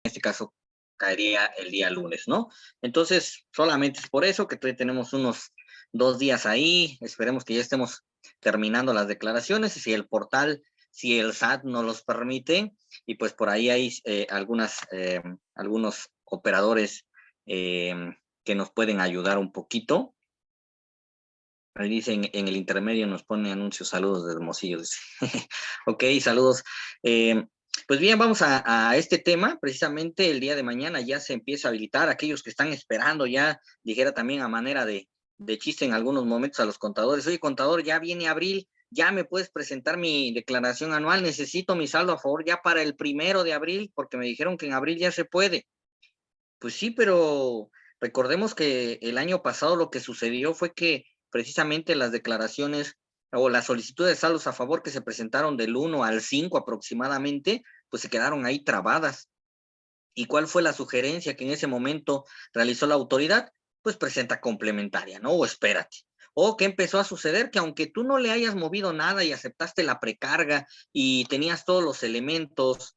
este caso caería el día lunes, ¿no? Entonces, solamente es por eso que todavía tenemos unos 2 días ahí, esperemos que ya estemos terminando las declaraciones, y si el portal, si el SAT nos los permite, y pues por ahí hay algunos operadores eh, que nos pueden ayudar un poquito. Ahí dicen en el intermedio nos pone anuncios, saludos de Hermosillo. Dice. Ok, saludos. Eh, pues bien, vamos a este tema. Precisamente el día de mañana ya se empieza a habilitar. Aquellos que están esperando, ya dijera también a manera de chiste en algunos momentos a los contadores. Oye, contador, ya viene abril, ya me puedes presentar mi declaración anual. Necesito mi saldo a favor ya para el 1 de abril, porque me dijeron que en abril ya se puede. Pues sí, pero recordemos que el año pasado lo que sucedió fue que precisamente las declaraciones o las solicitudes de saldos a favor que se presentaron del 1 al 5 aproximadamente, pues se quedaron ahí trabadas. ¿Y cuál fue la sugerencia que en ese momento realizó la autoridad? Pues presenta complementaria, ¿no? O espérate. O qué empezó a suceder, que aunque tú no le hayas movido nada y aceptaste la precarga y tenías todos los elementos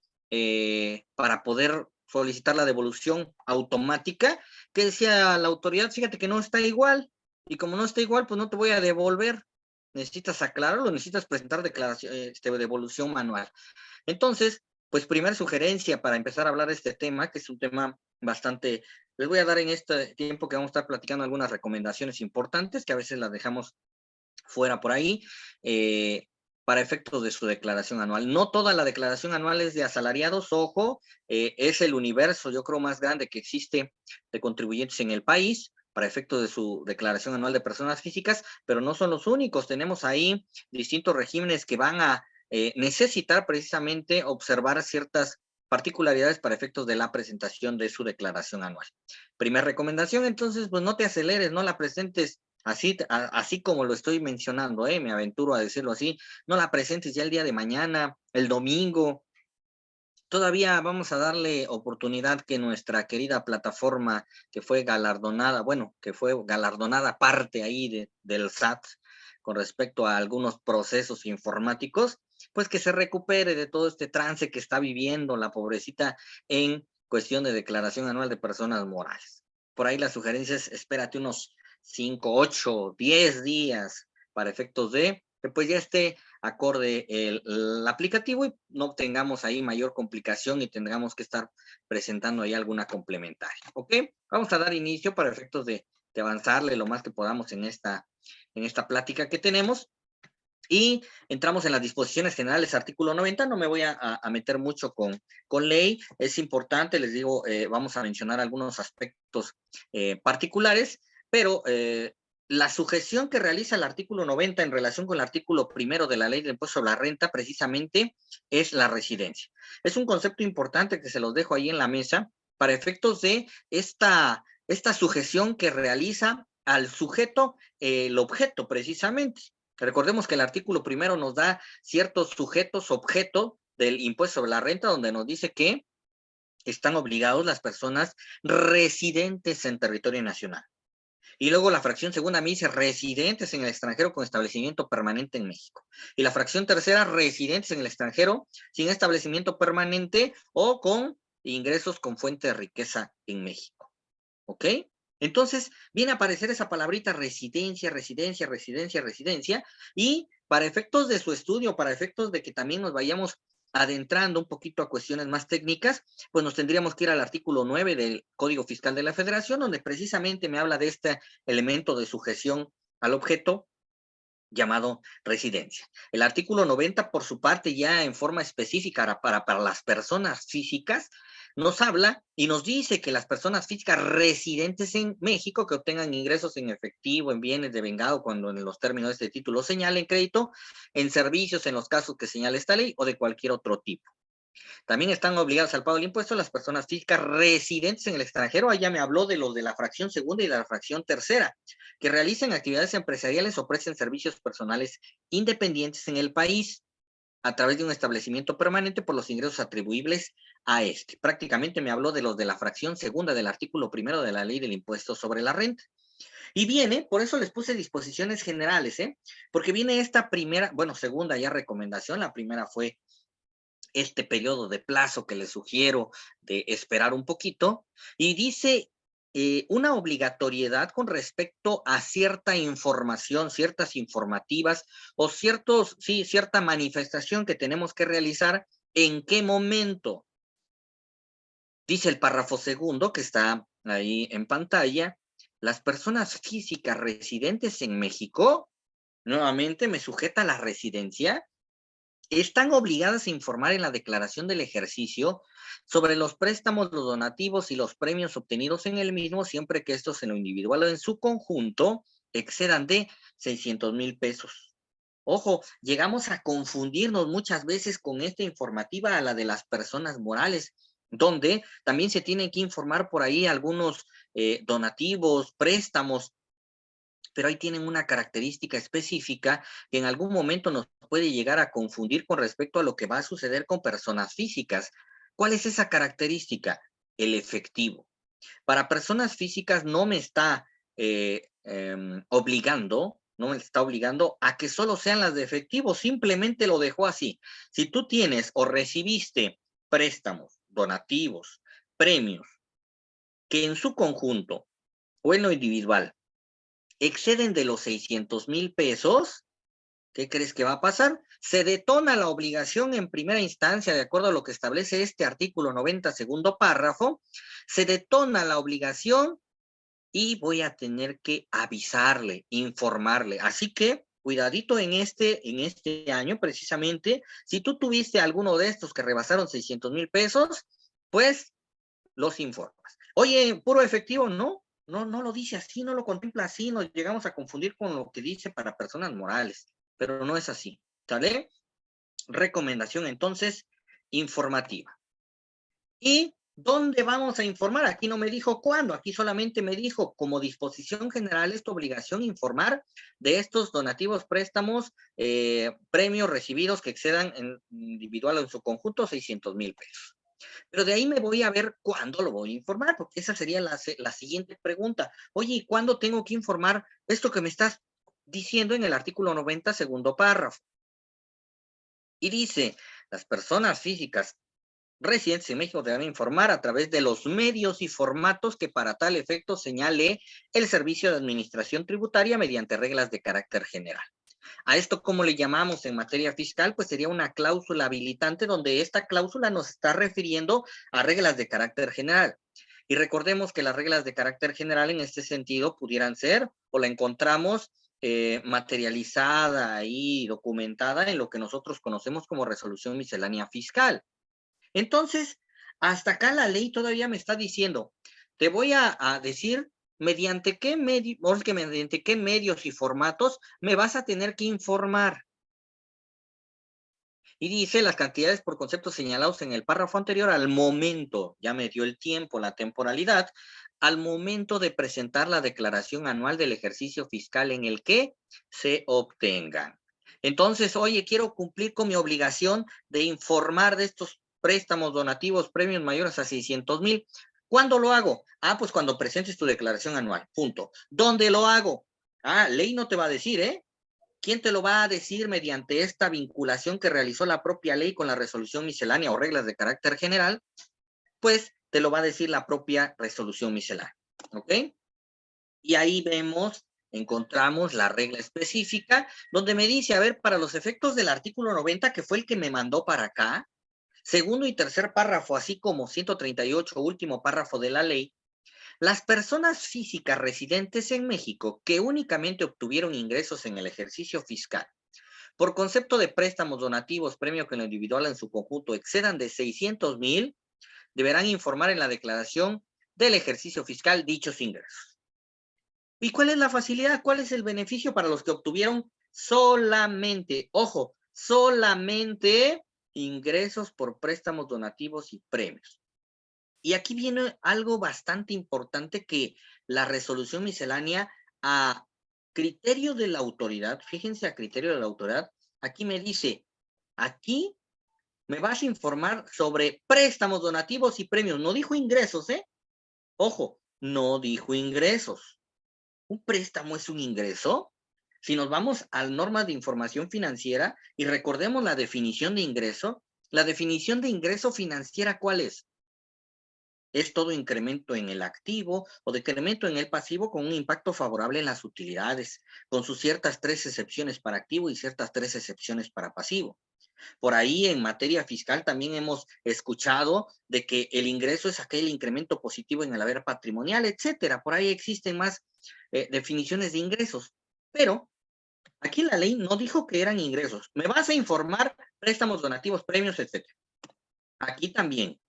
para poder solicitar la devolución automática, que decía la autoridad, fíjate que no está igual, y como no está igual, pues no te voy a devolver. Necesitas aclararlo, necesitas presentar declaración, devolución manual. Entonces, pues primera sugerencia para empezar a hablar de este tema, que es un tema bastante, les voy a dar en este tiempo que vamos a estar platicando algunas recomendaciones importantes que a veces las dejamos fuera por ahí, para efectos de su declaración anual. No toda la declaración anual es de asalariados, ojo, es el universo, yo creo, más grande que existe de contribuyentes en el país para efectos de su declaración anual de personas físicas, pero no son los únicos. Tenemos ahí distintos regímenes que van a necesitar precisamente observar ciertas particularidades para efectos de la presentación de su declaración anual. Primera recomendación, entonces, pues no te aceleres, no la presentes así como lo estoy mencionando, me aventuro a decirlo así, no la presentes ya el día de mañana, el domingo. Todavía vamos a darle oportunidad que nuestra querida plataforma que fue galardonada, bueno, que fue galardonada parte ahí del SAT con respecto a algunos procesos informáticos, pues que se recupere de todo este trance que está viviendo la pobrecita en cuestión de declaración anual de personas morales. Por ahí las sugerencias, espérate unos 5, 8, 10 días para efectos de que pues ya esté acorde el aplicativo y no tengamos ahí mayor complicación y tengamos que estar presentando ahí alguna complementaria. ¿Ok? Vamos a dar inicio para efectos de avanzarle lo más que podamos en esta plática que tenemos. Y entramos en las disposiciones generales, artículo 90. No me voy a meter mucho con ley. Es importante, les digo, vamos a mencionar algunos aspectos particulares, pero la sujeción que realiza el artículo 90 en relación con el artículo primero de la ley del impuesto sobre la renta, precisamente, es la residencia. Es un concepto importante que se los dejo ahí en la mesa para efectos de esta sujeción que realiza al sujeto el objeto, precisamente. Recordemos que el artículo primero nos da ciertos sujetos objeto del impuesto sobre la renta, donde nos dice que están obligados las personas residentes en territorio nacional. Y luego la fracción segunda me dice residentes en el extranjero con establecimiento permanente en México. Y la fracción tercera, residentes en el extranjero sin establecimiento permanente o con ingresos con fuente de riqueza en México. ¿Ok? Entonces, viene a aparecer esa palabrita residencia, residencia, residencia, residencia, y para efectos de su estudio, para efectos de que también nos vayamos adentrando un poquito a cuestiones más técnicas, pues nos tendríamos que ir al artículo 9 del Código Fiscal de la Federación, donde precisamente me habla de este elemento de sujeción al objeto llamado residencia. El artículo 90, por su parte, ya en forma específica para las personas físicas, nos habla y nos dice que las personas físicas residentes en México que obtengan ingresos en efectivo, en bienes de vengado, cuando en los términos de este título señalen crédito, en servicios en los casos que señala esta ley o de cualquier otro tipo. También están obligados al pago del impuesto las personas físicas residentes en el extranjero. Allá me habló de los de la fracción segunda y de la fracción tercera, que realicen actividades empresariales o presten servicios personales independientes en el país a través de un establecimiento permanente por los ingresos atribuibles a este. Prácticamente me habló de los de la fracción segunda del artículo primero de la ley del impuesto sobre la renta. Y viene, por eso les puse disposiciones generales, porque viene esta primera, bueno, segunda ya recomendación, la primera fue este periodo de plazo que les sugiero de esperar un poquito, y dice una obligatoriedad con respecto a cierta información, ciertas informativas o cierta manifestación que tenemos que realizar. ¿En qué momento? Dice el párrafo segundo que está ahí en pantalla: las personas físicas residentes en México, nuevamente me sujeta la residencia, están obligadas a informar en la declaración del ejercicio sobre los préstamos, los donativos y los premios obtenidos en el mismo, siempre que estos en lo individual o en su conjunto excedan de 600,000 pesos. Ojo, llegamos a confundirnos muchas veces con esta informativa a la de las personas morales, donde también se tienen que informar por ahí algunos donativos, préstamos, pero ahí tienen una característica específica que en algún momento nos puede llegar a confundir con respecto a lo que va a suceder con personas físicas. ¿Cuál es esa característica? El efectivo. Para personas físicas no me está obligando a que solo sean las de efectivo, simplemente lo dejó así. Si tú tienes o recibiste préstamos, donativos, premios, que en su conjunto o en lo individual exceden de los 600,000 pesos, ¿qué crees que va a pasar? Se detona la obligación en primera instancia, de acuerdo a lo que establece este artículo 90, segundo párrafo, se detona la obligación y voy a tener que avisarle, informarle. Así que cuidadito en este año precisamente, si tú tuviste alguno de estos que rebasaron 600,000 pesos, pues los informas. Oye, puro efectivo, no, no lo dice así, no lo contempla así, nos llegamos a confundir con lo que dice para personas morales, pero no es así, ¿sale? Recomendación entonces informativa. ¿Y dónde vamos a informar? Aquí no me dijo cuándo, aquí solamente me dijo como disposición general es tu obligación informar de estos donativos, préstamos, premios recibidos que excedan en individual o en su conjunto 600,000 pesos. Pero de ahí me voy a ver cuándo lo voy a informar, porque esa sería la siguiente pregunta. Oye, ¿y cuándo tengo que informar esto que me estás diciendo en el artículo 90, segundo párrafo? Y dice, las personas físicas residentes en México deben informar a través de los medios y formatos que para tal efecto señale el Servicio de Administración Tributaria mediante reglas de carácter general. A esto, ¿cómo le llamamos en materia fiscal? Pues sería una cláusula habilitante, donde esta cláusula nos está refiriendo a reglas de carácter general. Y recordemos que las reglas de carácter general en este sentido pudieran ser, o la encontramos materializada y documentada en lo que nosotros conocemos como resolución miscelánea fiscal. Entonces, hasta acá la ley todavía me está diciendo, te voy a decir mediante qué medios y formatos me vas a tener que informar. Y dice las cantidades por conceptos señalados en el párrafo anterior al momento, ya me dio el tiempo, la temporalidad, al momento de presentar la declaración anual del ejercicio fiscal en el que se obtengan. Entonces, oye, quiero cumplir con mi obligación de informar de estos préstamos, donativos, premios mayores a 600,000. ¿Cuándo lo hago? Pues cuando presentes tu declaración anual, punto. ¿Dónde lo hago? Ley no te va a decir, ¿eh? ¿Quién te lo va a decir mediante esta vinculación que realizó la propia ley con la resolución miscelánea o reglas de carácter general? Pues te lo va a decir la propia resolución miscelánea, ¿ok? Y ahí encontramos la regla específica, donde me dice, a ver, para los efectos del artículo 90, que fue el que me mandó para acá, segundo y tercer párrafo, así como 138, último párrafo de la ley, las personas físicas residentes en México que únicamente obtuvieron ingresos en el ejercicio fiscal por concepto de préstamos, donativos, premio que en lo individual en su conjunto excedan de 600,000, deberán informar en la declaración del ejercicio fiscal dichos ingresos. ¿Y cuál es la facilidad? ¿Cuál es el beneficio para los que obtuvieron solamente, ojo, solamente ingresos por préstamos, donativos y premios? Y aquí viene algo bastante importante que la resolución miscelánea, a criterio de la autoridad, fíjense, a criterio de la autoridad, aquí me dice, aquí me vas a informar sobre préstamos, donativos y premios. No dijo ingresos, ¿eh? Ojo, no dijo ingresos. ¿Un préstamo es un ingreso? Si nos vamos a normas de información financiera y recordemos la definición de ingreso, La definición de ingreso financiera, ¿cuál es? Es todo incremento en el activo o decremento en el pasivo con un impacto favorable en las utilidades, con sus ciertas 3 excepciones para activo y ciertas 3 excepciones para pasivo. Por ahí en materia fiscal también hemos escuchado de que el ingreso es aquel incremento positivo en el haber patrimonial, etcétera. Por ahí existen más definiciones de ingresos. Pero aquí la ley no dijo que eran ingresos. Me vas a informar préstamos, donativos, premios, etcétera. Aquí también.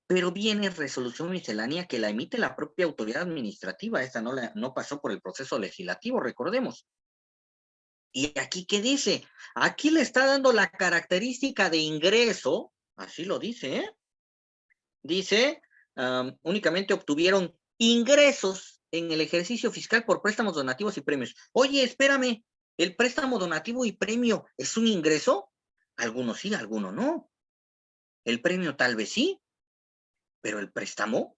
Pero viene resolución miscelánea que la emite la propia autoridad administrativa. Esta no pasó por el proceso legislativo, recordemos. ¿Y aquí qué dice? Aquí le está dando la característica de ingreso, así lo dice, ¿eh? Dice, únicamente obtuvieron ingresos en el ejercicio fiscal por préstamos, donativos y premios. Oye, espérame, ¿el préstamo, donativo y premio es un ingreso? Algunos sí, algunos no. El premio tal vez sí, pero el préstamo,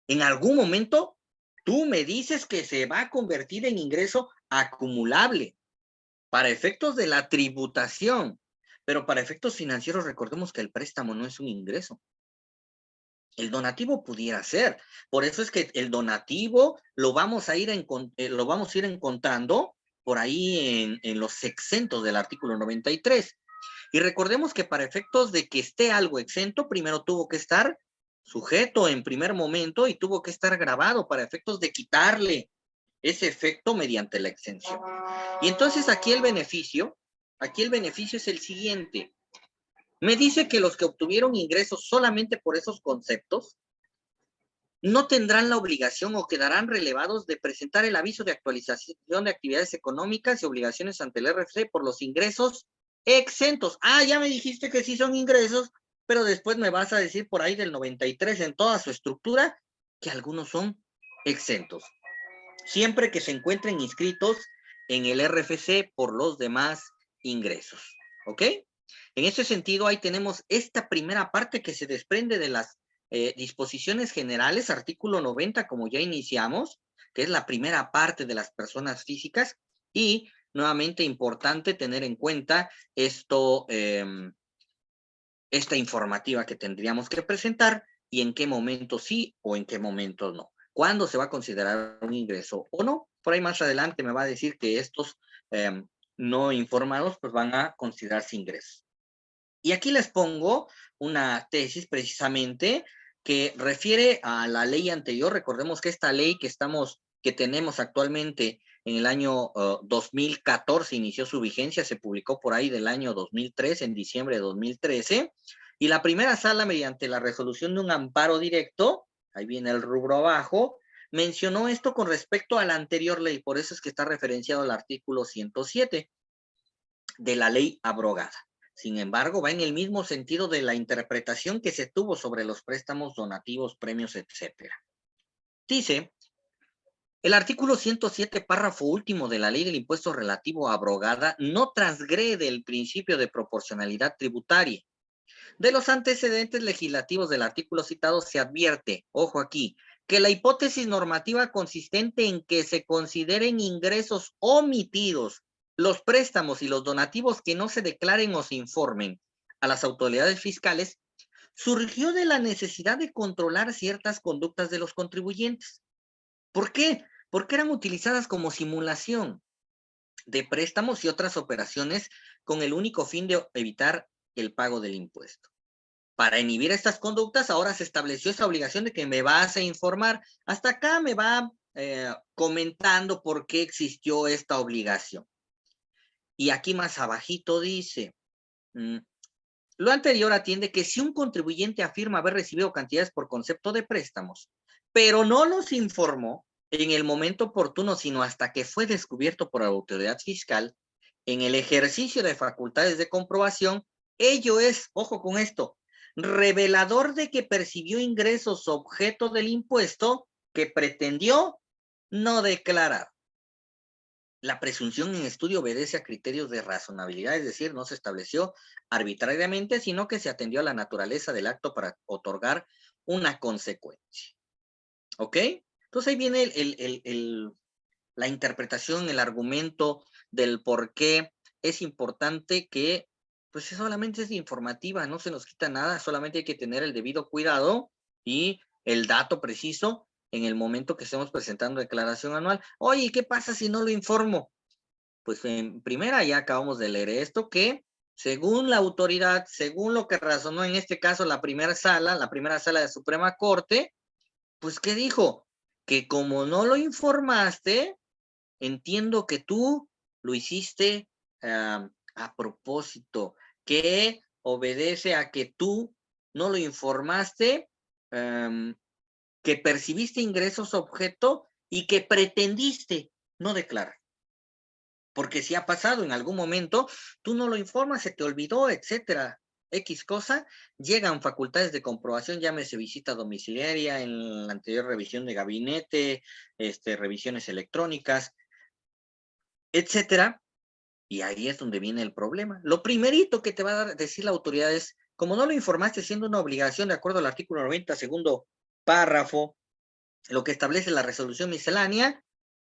en algún momento, tú me dices que se va a convertir en ingreso acumulable para efectos de la tributación, pero para efectos financieros recordemos que el préstamo no es un ingreso. El donativo pudiera ser. Por eso es que el donativo lo vamos a ir encontrando por ahí en los exentos del artículo 93. Y recordemos que para efectos de que esté algo exento, primero tuvo que estar sujeto en primer momento y tuvo que estar grabado para efectos de quitarle ese efecto mediante la exención. Y entonces aquí el beneficio es el siguiente. Me dice que los que obtuvieron ingresos solamente por esos conceptos no tendrán la obligación o quedarán relevados de presentar el aviso de actualización de actividades económicas y obligaciones ante el RFC por los ingresos exentos. Ah, ya me dijiste que sí son ingresos, pero después me vas a decir por ahí del 93 en toda su estructura que algunos son exentos. Siempre que se encuentren inscritos en el RFC por los demás ingresos. ¿Ok? En ese sentido, ahí tenemos esta primera parte que se desprende de las disposiciones generales, artículo 90, como ya iniciamos, que es la primera parte de las personas físicas, y nuevamente importante tener en cuenta esta informativa que tendríamos que presentar y en qué momento sí o en qué momento no. ¿Cuándo se va a considerar un ingreso o no? Por ahí más adelante me va a decir que estos no informados pues van a considerarse ingresos. Y aquí les pongo una tesis precisamente que refiere a la ley anterior. Recordemos que esta ley que tenemos actualmente en el año 2014 inició su vigencia, se publicó por ahí del año 2013, en diciembre de 2013, y la primera sala, mediante la resolución de un amparo directo, ahí viene el rubro abajo, mencionó esto con respecto a la anterior ley, por eso es que está referenciado al artículo 107 de la ley abrogada. Sin embargo, va en el mismo sentido de la interpretación que se tuvo sobre los préstamos, donativos, premios, etcétera. Dice, el artículo 107, párrafo último de la ley del impuesto relativo a abrogada no transgrede el principio de proporcionalidad tributaria. De los antecedentes legislativos del artículo citado se advierte, ojo aquí, que la hipótesis normativa consistente en que se consideren ingresos omitidos los préstamos y los donativos que no se declaren o se informen a las autoridades fiscales surgió de la necesidad de controlar ciertas conductas de los contribuyentes. ¿Por qué? Porque eran utilizadas como simulación de préstamos y otras operaciones con el único fin de evitar el pago del impuesto. Para inhibir estas conductas, ahora se estableció esa obligación de que me vas a informar. Hasta acá me va comentando por qué existió esta obligación. Y aquí más abajito dice, lo anterior atiende que si un contribuyente afirma haber recibido cantidades por concepto de préstamos, pero no los informó en el momento oportuno, sino hasta que fue descubierto por la autoridad fiscal, en el ejercicio de facultades de comprobación, ello es, ojo con esto, revelador de que percibió ingresos objeto del impuesto que pretendió no declarar. La presunción en estudio obedece a criterios de razonabilidad, es decir, no se estableció arbitrariamente, sino que se atendió a la naturaleza del acto para otorgar una consecuencia. ¿Ok? Entonces ahí viene la interpretación, el argumento del por qué es importante que pues solamente es informativa, no se nos quita nada, solamente hay que tener el debido cuidado y el dato preciso en el momento que estemos presentando declaración anual. Oye, ¿qué pasa si no lo informo? Pues en primera ya acabamos de leer esto que según la autoridad, según lo que razonó en este caso la primera sala de Suprema Corte, pues ¿qué dijo? Que como no lo informaste, entiendo que tú lo hiciste a propósito, que obedece a que tú no lo informaste, que percibiste ingresos objeto y que pretendiste no declarar. Porque si ha pasado en algún momento, tú no lo informas, se te olvidó, etcétera. X cosa, llegan facultades de comprobación, llámese visita domiciliaria, en la anterior revisión de gabinete, revisiones electrónicas, etcétera, y ahí es donde viene el problema. Lo primerito que te va a decir la autoridad es, como no lo informaste siendo una obligación de acuerdo al artículo 90, segundo párrafo, lo que establece la resolución miscelánea,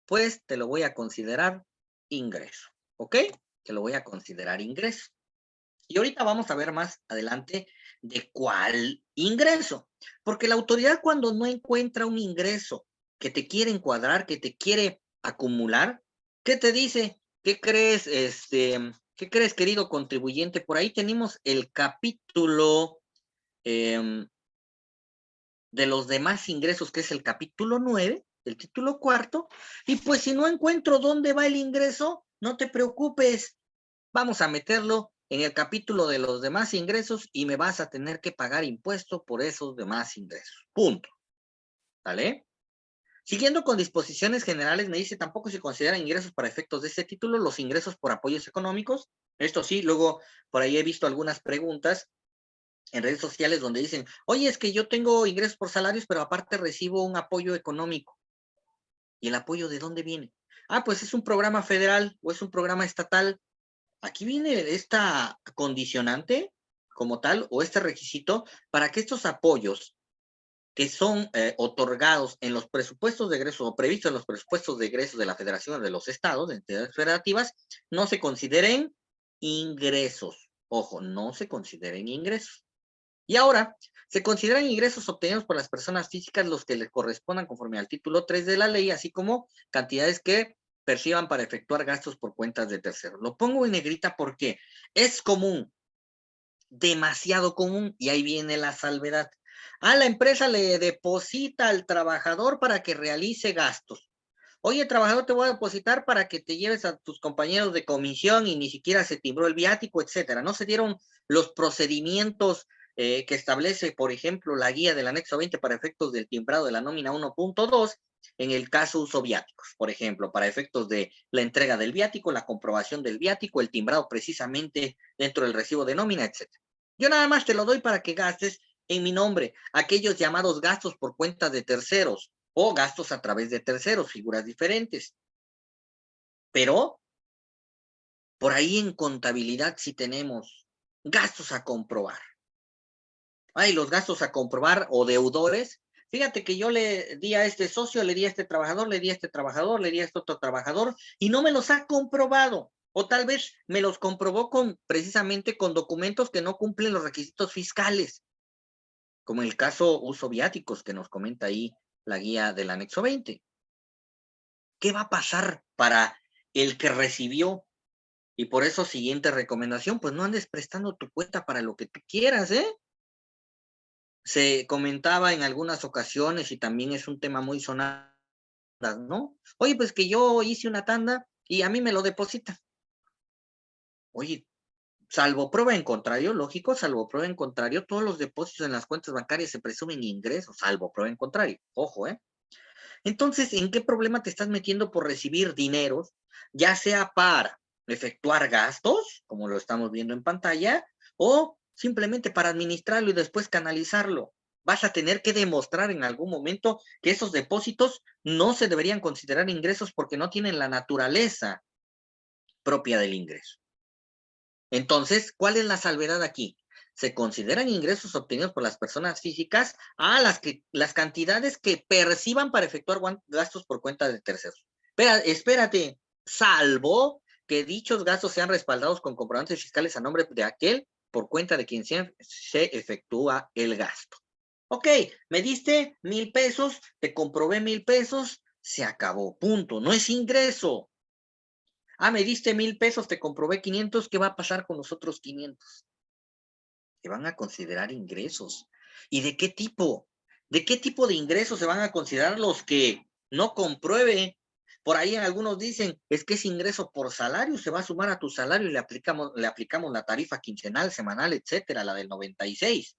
pues te lo voy a considerar ingreso, ¿ok? Te lo voy a considerar ingreso. Y ahorita vamos a ver más adelante de cuál ingreso, porque la autoridad cuando no encuentra un ingreso que te quiere encuadrar, que te quiere acumular, ¿qué te dice? ¿Qué crees, qué crees, querido contribuyente? Por ahí tenemos el capítulo de los demás ingresos, que es el capítulo 9, el título cuarto, y pues si no encuentro dónde va el ingreso, no te preocupes, vamos a meterlo en el capítulo de los demás ingresos y me vas a tener que pagar impuesto por esos demás ingresos. Punto. ¿Vale? Siguiendo con disposiciones generales, me dice, tampoco se consideran ingresos para efectos de este título los ingresos por apoyos económicos. Esto sí, luego por ahí he visto algunas preguntas en redes sociales donde dicen, oye, es que yo tengo ingresos por salarios, pero aparte recibo un apoyo económico. ¿Y el apoyo de dónde viene? Ah, pues es un programa federal o es un programa estatal. Aquí viene esta condicionante como tal o este requisito para que estos apoyos que son otorgados en los presupuestos de egresos o previstos en los presupuestos de egresos de la Federación o de los estados, de entidades federativas, no se consideren ingresos. Ojo, no se consideren ingresos. Y ahora, se consideran ingresos obtenidos por las personas físicas los que les correspondan conforme al título 3 de la ley, así como cantidades que perciban para efectuar gastos por cuentas de terceros. Lo pongo en negrita porque es común, demasiado común, y ahí viene la salvedad. A la empresa le deposita al trabajador para que realice gastos. Oye, trabajador, te voy a depositar para que te lleves a tus compañeros de comisión y ni siquiera se timbró el viático, etcétera. No se dieron los procedimientos que establece, por ejemplo, la guía del anexo 20 para efectos del timbrado de la nómina 1.2 en el caso uso viáticos, por ejemplo, para efectos de la entrega del viático, la comprobación del viático, el timbrado precisamente dentro del recibo de nómina, etcétera. Yo nada más te lo doy para que gastes en mi nombre aquellos llamados gastos por cuenta de terceros o gastos a través de terceros, figuras diferentes. Pero por ahí en contabilidad sí tenemos gastos a comprobar. Ay, los gastos a comprobar o deudores. Fíjate que yo le di a este socio, le di a este trabajador, le di a este trabajador, le di a este otro trabajador y no me los ha comprobado. O tal vez me los comprobó precisamente con documentos que no cumplen los requisitos fiscales, como el caso uso viáticos que nos comenta ahí la guía del anexo 20. ¿Qué va a pasar para el que recibió? Y por eso, siguiente recomendación, pues no andes prestando tu cuenta para lo que tú quieras, ¿eh? Se comentaba en algunas ocasiones y también es un tema muy sonado, ¿no? Oye, pues que yo hice una tanda y a mí me lo depositan. Oye, salvo prueba en contrario, lógico, salvo prueba en contrario, todos los depósitos en las cuentas bancarias se presumen ingresos, salvo prueba en contrario. Ojo, ¿eh? Entonces, ¿en qué problema te estás metiendo por recibir dineros, ya sea para efectuar gastos, como lo estamos viendo en pantalla, o simplemente para administrarlo y después canalizarlo? Vas a tener que demostrar en algún momento que esos depósitos no se deberían considerar ingresos porque no tienen la naturaleza propia del ingreso. Entonces, ¿cuál es la salvedad aquí? Se consideran ingresos obtenidos por las personas físicas a las cantidades que perciban para efectuar gastos por cuenta de terceros. Espérate, salvo que dichos gastos sean respaldados con comprobantes fiscales a nombre de aquel por cuenta de quien se efectúa el gasto. Ok, me diste 1,000 pesos, te comprobé 1,000 pesos, se acabó, punto, no es ingreso. Ah, me diste 1,000 pesos, te comprobé 500, ¿qué va a pasar con los otros 500? Se van a considerar ingresos. ¿Y de qué tipo? ¿De qué tipo de ingresos se van a considerar los que no compruebe? Por ahí algunos dicen, es que es ingreso por salario, se va a sumar a tu salario y le aplicamos la tarifa quincenal, semanal, etcétera, la del 96.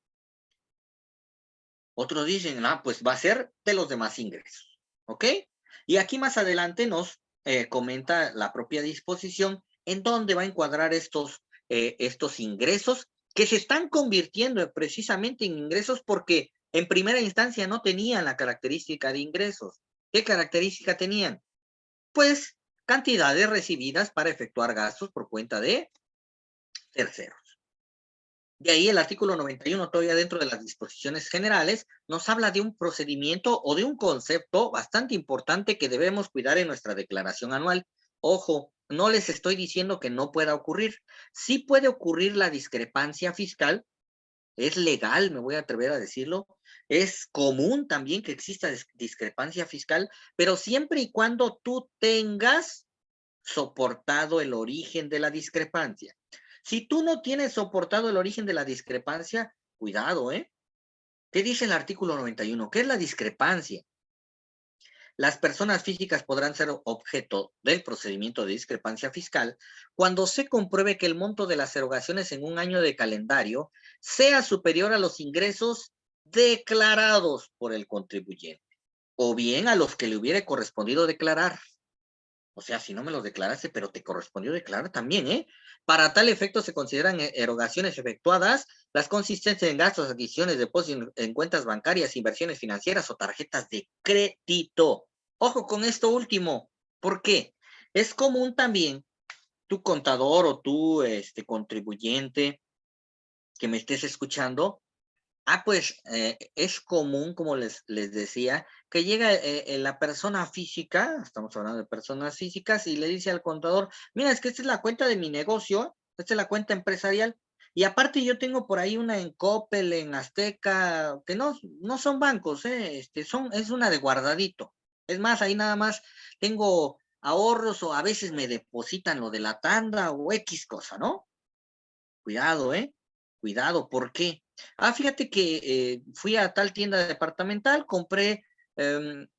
Otros dicen, pues va a ser de los demás ingresos, ¿ok? Y aquí más adelante nos comenta la propia disposición en dónde va a encuadrar estos ingresos que se están convirtiendo precisamente en ingresos porque en primera instancia no tenían la característica de ingresos. ¿Qué característica tenían? Pues cantidades recibidas para efectuar gastos por cuenta de terceros. De ahí el artículo 91, todavía dentro de las disposiciones generales, nos habla de un procedimiento o de un concepto bastante importante que debemos cuidar en nuestra declaración anual. Ojo, no les estoy diciendo que no pueda ocurrir. Sí puede ocurrir la discrepancia fiscal, es legal, me voy a atrever a decirlo, es común también que exista discrepancia fiscal, pero siempre y cuando tú tengas soportado el origen de la discrepancia. Si tú no tienes soportado el origen de la discrepancia, cuidado, ¿eh? ¿Qué dice el artículo 91? ¿Qué es la discrepancia? Las personas físicas podrán ser objeto del procedimiento de discrepancia fiscal cuando se compruebe que el monto de las erogaciones en un año de calendario sea superior a los ingresos declarados por el contribuyente, o bien a los que le hubiere correspondido declarar. O sea, si no me los declaraste, pero te correspondió declarar también, ¿eh? Para tal efecto se consideran erogaciones efectuadas las consistentes en gastos, adquisiciones, depósitos en cuentas bancarias, inversiones financieras o tarjetas de crédito. Ojo con esto último. ¿Por qué? Es común también tu contador o tu contribuyente que me estés escuchando. Pues es común, como les decía, que llega la persona física, estamos hablando de personas físicas, y le dice al contador, mira, es que esta es la cuenta de mi negocio, esta es la cuenta empresarial, y aparte yo tengo por ahí una en Coppel, en Azteca, que no son bancos, es una de guardadito. Es más, ahí nada más tengo ahorros o a veces me depositan lo de la tanda o X cosa, ¿no? Cuidado, cuidado, ¿por qué? Fíjate que fui a tal tienda departamental, compré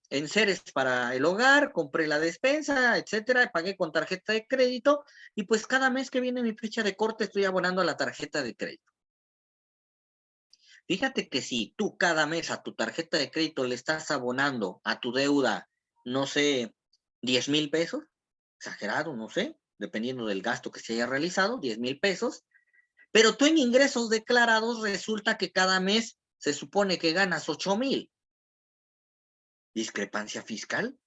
enseres para el hogar, compré la despensa, etcétera, pagué con tarjeta de crédito y pues cada mes que viene mi fecha de corte estoy abonando a la tarjeta de crédito. Fíjate que si tú cada mes a tu tarjeta de crédito le estás abonando a tu deuda, no sé, 10,000 pesos, exagerado, no sé, dependiendo del gasto que se haya realizado, 10,000 pesos, pero tú en ingresos declarados resulta que cada mes se supone que ganas 8,000. ¿Discrepancia fiscal?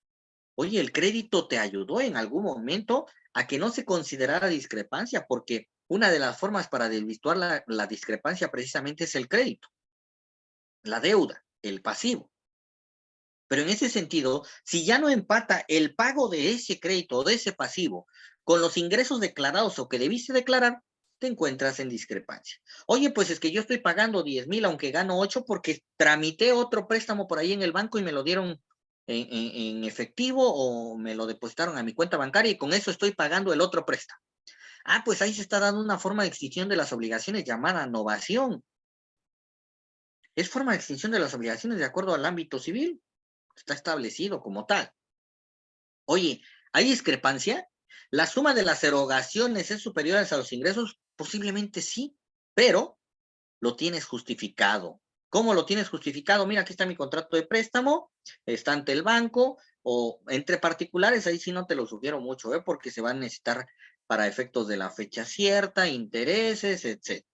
Oye, el crédito te ayudó en algún momento a que no se considerara discrepancia, porque una de las formas para desvirtuar la discrepancia precisamente es el crédito, la deuda, el pasivo. Pero en ese sentido, si ya no empata el pago de ese crédito o de ese pasivo con los ingresos declarados o que debiste declarar, te encuentras en discrepancia. Oye, pues es que yo estoy pagando 10,000 aunque gano 8 porque tramité otro préstamo por ahí en el banco y me lo dieron en efectivo o me lo depositaron a mi cuenta bancaria y con eso estoy pagando el otro préstamo. Pues ahí se está dando una forma de extinción de las obligaciones llamada novación. Es forma de extinción de las obligaciones de acuerdo al ámbito civil. Está establecido como tal. Oye, ¿hay discrepancia? ¿La suma de las erogaciones es superior a los ingresos? Posiblemente sí, pero lo tienes justificado. ¿Cómo lo tienes justificado? Mira, aquí está mi contrato de préstamo, está ante el banco o entre particulares, ahí sí no te lo sugiero mucho, porque se van a necesitar para efectos de la fecha cierta, intereses, etc.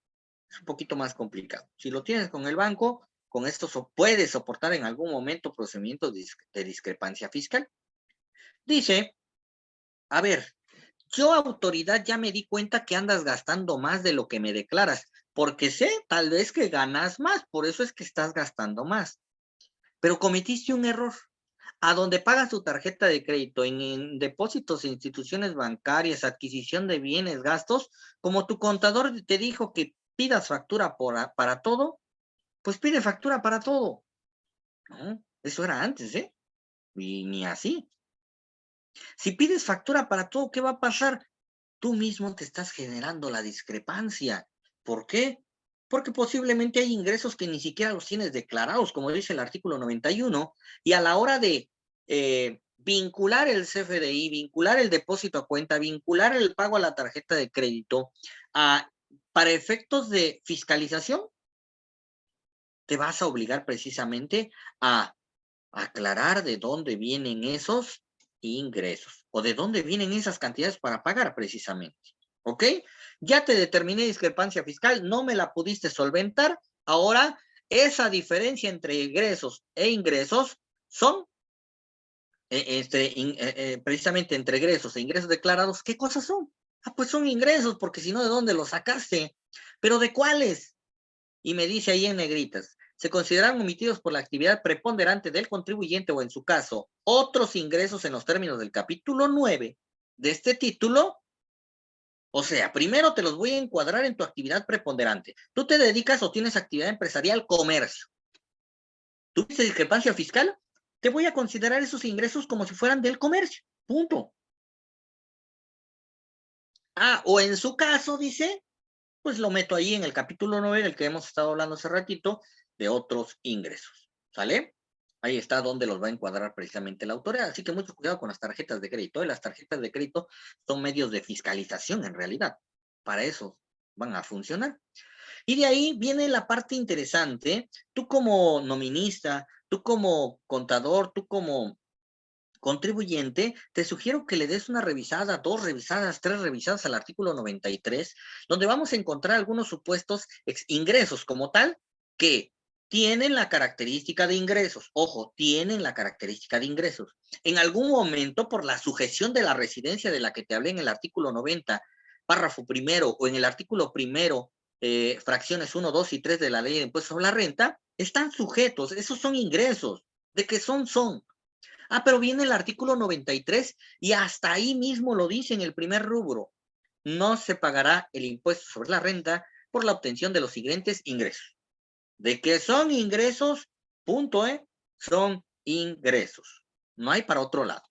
Es un poquito más complicado. Si lo tienes con el banco, con esto puedes soportar en algún momento procedimientos de discrepancia fiscal. Dice, a ver, yo autoridad ya me di cuenta que andas gastando más de lo que me declaras, porque sé tal vez que ganas más, por eso es que estás gastando más. Pero cometiste un error. a donde pagas tu tarjeta de crédito, en depósitos en instituciones bancarias, adquisición de bienes, gastos, como tu contador te dijo que pidas factura para todo, pues pide factura para todo, ¿no? Eso era antes, ¿eh? Y ni así. Si pides factura para todo, ¿qué va a pasar? Tú mismo te estás generando la discrepancia. ¿Por qué? Porque posiblemente hay ingresos que ni siquiera los tienes declarados, como dice el artículo 91, y a la hora de vincular el CFDI, vincular el depósito a cuenta, vincular el pago a la tarjeta de crédito, a, para efectos de fiscalización, te vas a obligar precisamente a aclarar de dónde vienen esos ingresos o de dónde vienen esas cantidades para pagar precisamente. ¿Ok? Ya te determiné discrepancia fiscal, no me la pudiste solventar. Ahora, esa diferencia entre egresos e ingresos son, precisamente entre egresos e ingresos declarados, ¿qué cosas son? Ah, pues son ingresos, porque si no, ¿de dónde los sacaste? ¿Pero de cuáles? Y me dice ahí en negritas, se consideran omitidos por la actividad preponderante del contribuyente o en su caso, otros ingresos en los términos del capítulo 9 de este título. O sea, primero te los voy a encuadrar en tu actividad preponderante. Tú te dedicas o tienes actividad empresarial, comercio. ¿Tuviste discrepancia fiscal? Te voy a considerar esos ingresos como si fueran del comercio. Punto. Ah, o en su caso, dice, pues lo meto ahí en el capítulo 9 del que hemos estado hablando hace ratito, de otros ingresos, ¿sale? Ahí está donde los va a encuadrar precisamente la autoridad, así que mucho cuidado con las tarjetas de crédito. Las tarjetas de crédito son medios de fiscalización en realidad, para eso van a funcionar. Y de ahí viene la parte interesante, tú como nominista, tú como contador, tú como contribuyente, te sugiero que le des una revisada, 2 revisadas, 3 revisadas al artículo 93, donde vamos a encontrar algunos supuestos ingresos como tal que tienen la característica de ingresos. Ojo, tienen la característica de ingresos. En algún momento, por la sujeción de la residencia de la que te hablé en el artículo 90, párrafo primero, o en el artículo primero, fracciones 1, 2 y 3 de la ley de impuestos sobre la renta, están sujetos. Esos son ingresos. ¿De qué son? Son. Ah, pero viene el artículo 93 y hasta ahí mismo lo dice en el primer rubro. No se pagará el impuesto sobre la renta por la obtención de los siguientes ingresos. ¿De qué son ingresos? Punto, ¿eh? Son ingresos. No hay para otro lado.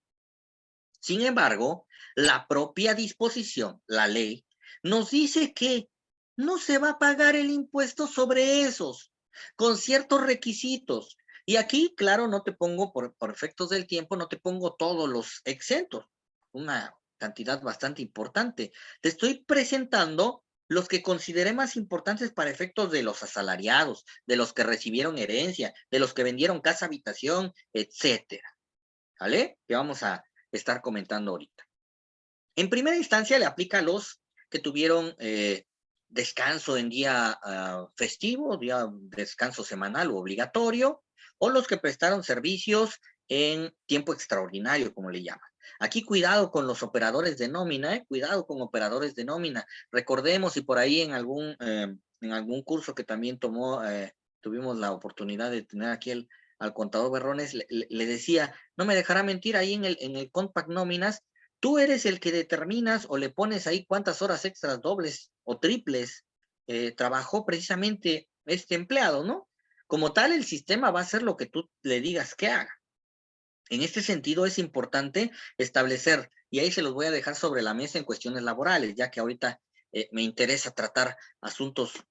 Sin embargo, la propia disposición, la ley, nos dice que no se va a pagar el impuesto sobre esos, con ciertos requisitos. Y aquí, claro, no te pongo, por efectos del tiempo, no te pongo todos los exentos, una cantidad bastante importante. Te estoy presentando los que consideré más importantes para efectos de los asalariados, de los que recibieron herencia, de los que vendieron casa, habitación, etcétera. ¿Vale? Que vamos a estar comentando ahorita. En primera instancia le aplica a los que tuvieron descanso en día festivo, día descanso semanal o obligatorio, o los que prestaron servicios en tiempo extraordinario, como le llaman. Aquí cuidado con los operadores de nómina, cuidado con operadores de nómina. Recordemos, y por ahí en algún curso que también tuvimos la oportunidad de tener aquí al contador Berrones, le decía, no me dejará mentir, ahí en el Compact Nóminas, tú eres el que determinas o le pones ahí cuántas horas extras dobles o triples trabajó precisamente este empleado, ¿no? Como tal, el sistema va a hacer lo que tú le digas que haga. En este sentido, es importante establecer, y ahí se los voy a dejar sobre la mesa en cuestiones laborales, ya que ahorita me interesa tratar asuntos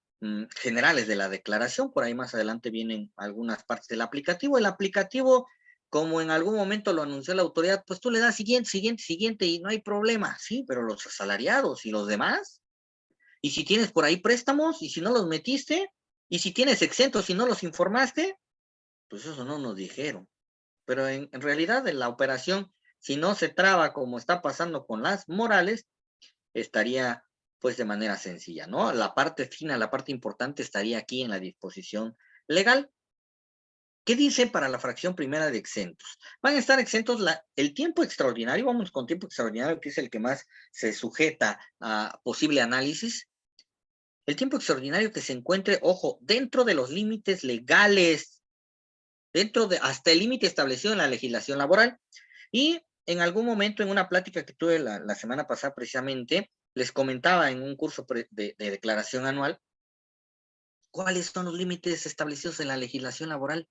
generales de la declaración. Por ahí más adelante vienen algunas partes del aplicativo. El aplicativo, como en algún momento lo anunció la autoridad, pues tú le das siguiente, siguiente, siguiente y no hay problema. Sí, pero los asalariados y los demás, y si tienes por ahí préstamos y si no los metiste, y si tienes exentos y no los informaste, pues eso no nos dijeron. Pero en realidad en la operación, si no se traba como está pasando con las morales, estaría pues de manera sencilla, ¿no? La parte fina, la parte importante estaría aquí en la disposición legal. ¿Qué dice para la fracción primera de exentos? Van a estar exentos el tiempo extraordinario, vamos con tiempo extraordinario, que es el que más se sujeta a posible análisis. El tiempo extraordinario que se encuentre, ojo, dentro de los límites legales. hasta el límite establecido en la legislación laboral. Y en algún momento, en una plática que tuve la semana pasada precisamente, les comentaba en un curso de declaración anual, ¿cuáles son los límites establecidos en la legislación laboral?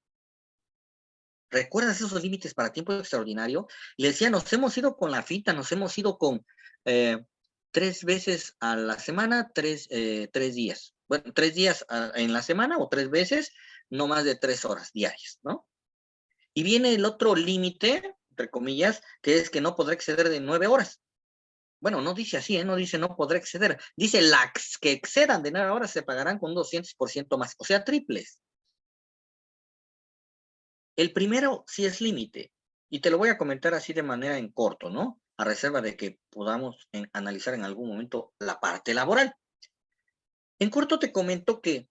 ¿Recuerdas esos límites para tiempo extraordinario? Le decía, nos hemos ido con la finta, nos hemos ido con 3 veces a la semana, 3 días. Bueno, 3 días en la semana o 3 veces, no más de 3 horas diarias, ¿no? Y viene el otro límite, entre comillas, que es que no podrá exceder de 9 horas. Bueno, no dice así, no dice no podrá exceder. Dice las que excedan de 9 horas se pagarán con un 200% más, o sea, triples. El primero sí es límite, y te lo voy a comentar así de manera en corto, ¿no? A reserva de que podamos analizar en algún momento la parte laboral. En corto te comento que